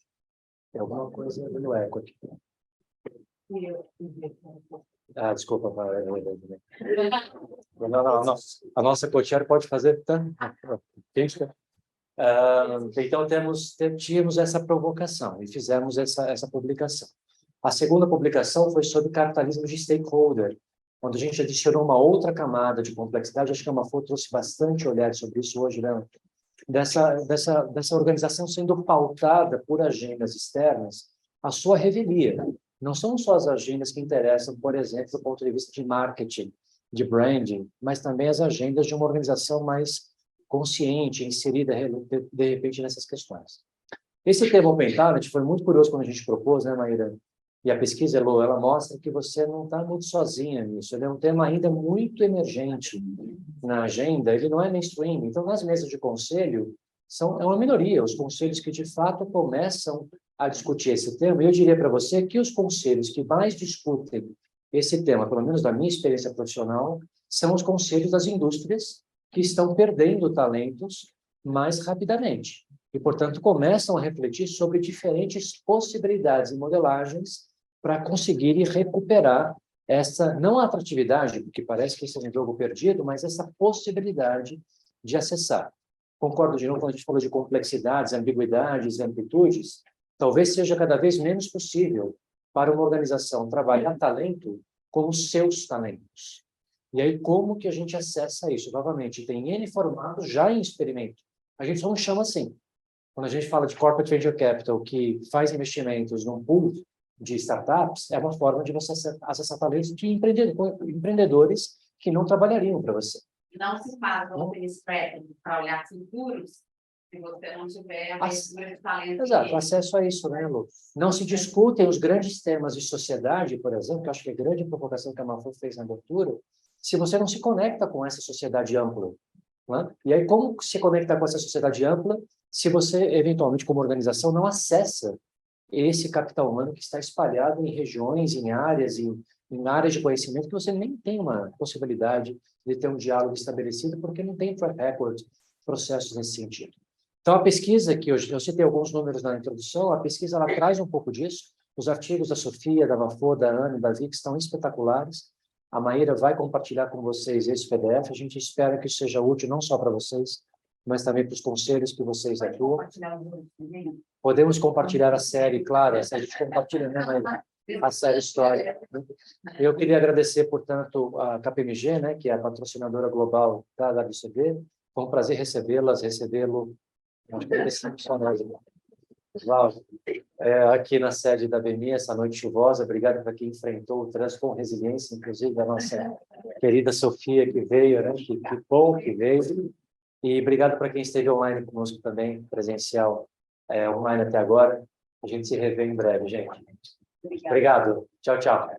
Tem alguma coisa no eco aqui. Desculpa. Não. A nossa cocheira pode fazer tanto. Então, tínhamos essa provocação e fizemos essa publicação. A segunda publicação foi sobre capitalismo de stakeholder, onde a gente adicionou uma outra camada de complexidade. Acho que a Mafô trouxe bastante olhar sobre isso hoje, né? Dessa organização sendo pautada por agendas externas, a sua revelia. Não são só as agendas que interessam, por exemplo, do ponto de vista de marketing, de branding, mas também as agendas de uma organização mais consciente, inserida, de repente, nessas questões. Esse tema Open Talent foi muito curioso quando a gente propôs, né, Maíra? E a pesquisa, Elô, ela mostra que você não está muito sozinha nisso. Ele é um tema ainda muito emergente na agenda, ele não é mainstream. Então, nas mesas de conselho, é uma minoria, os conselhos que, de fato, começam a discutir esse tema. E eu diria para você que os conselhos que mais discutem esse tema, pelo menos da minha experiência profissional, são os conselhos das indústrias que estão perdendo talentos mais rapidamente. E, portanto, começam a refletir sobre diferentes possibilidades e modelagens para conseguirem recuperar essa, não a atratividade, porque parece que isso é um jogo perdido, mas essa possibilidade de acessar. Concordo de novo quando a gente falou de complexidades, ambiguidades, amplitudes, talvez seja cada vez menos possível para uma organização trabalhar talento com os seus talentos. E aí, como que a gente acessa isso? Novamente, tem N formatos já em experimento. A gente só não chama assim. Quando a gente fala de Corporate Venture Capital, que faz investimentos num pool de startups, é uma forma de você acessar talentos de empreendedores que não trabalhariam para você. Não se faz um open spread para olhar futuros se você não tiver a mistura de talento. Exato, acesso a isso, né, Lu? Não se discutem os grandes temas de sociedade, por exemplo, que eu acho que é a grande provocação que a Mafô fez na abertura, se você não se conecta com essa sociedade ampla. Né? E aí, como se conectar com essa sociedade ampla se você, eventualmente, como organização, não acessa esse capital humano que está espalhado em regiões, em áreas de conhecimento que você nem tem uma possibilidade de ter um diálogo estabelecido, porque não tem track record, processos nesse sentido. Então, a pesquisa, que eu citei alguns números na introdução, a pesquisa ela traz um pouco disso. Os artigos da Sofia, da Mafô, da Ana e da Vic estão espetaculares. A Maíra vai compartilhar com vocês esse PDF. A gente espera que isso seja útil não só para vocês, mas também para os conselhos que vocês atuam. Podemos compartilhar a série, claro, a gente compartilha, né, Maíra? A série História. Eu queria agradecer, portanto, a KPMG, né, que é a patrocinadora global da WCB. Foi um prazer recebê-lo. Acho que é só nós. Cláudio, aqui na sede da BMI, essa noite chuvosa, obrigado para quem enfrentou o trânsito com resiliência, inclusive a nossa querida Sofia, que veio, né? Que bom que veio. E obrigado para quem esteve online conosco também, presencial, online até agora. A gente se revê em breve, gente. Obrigado. Tchau, tchau.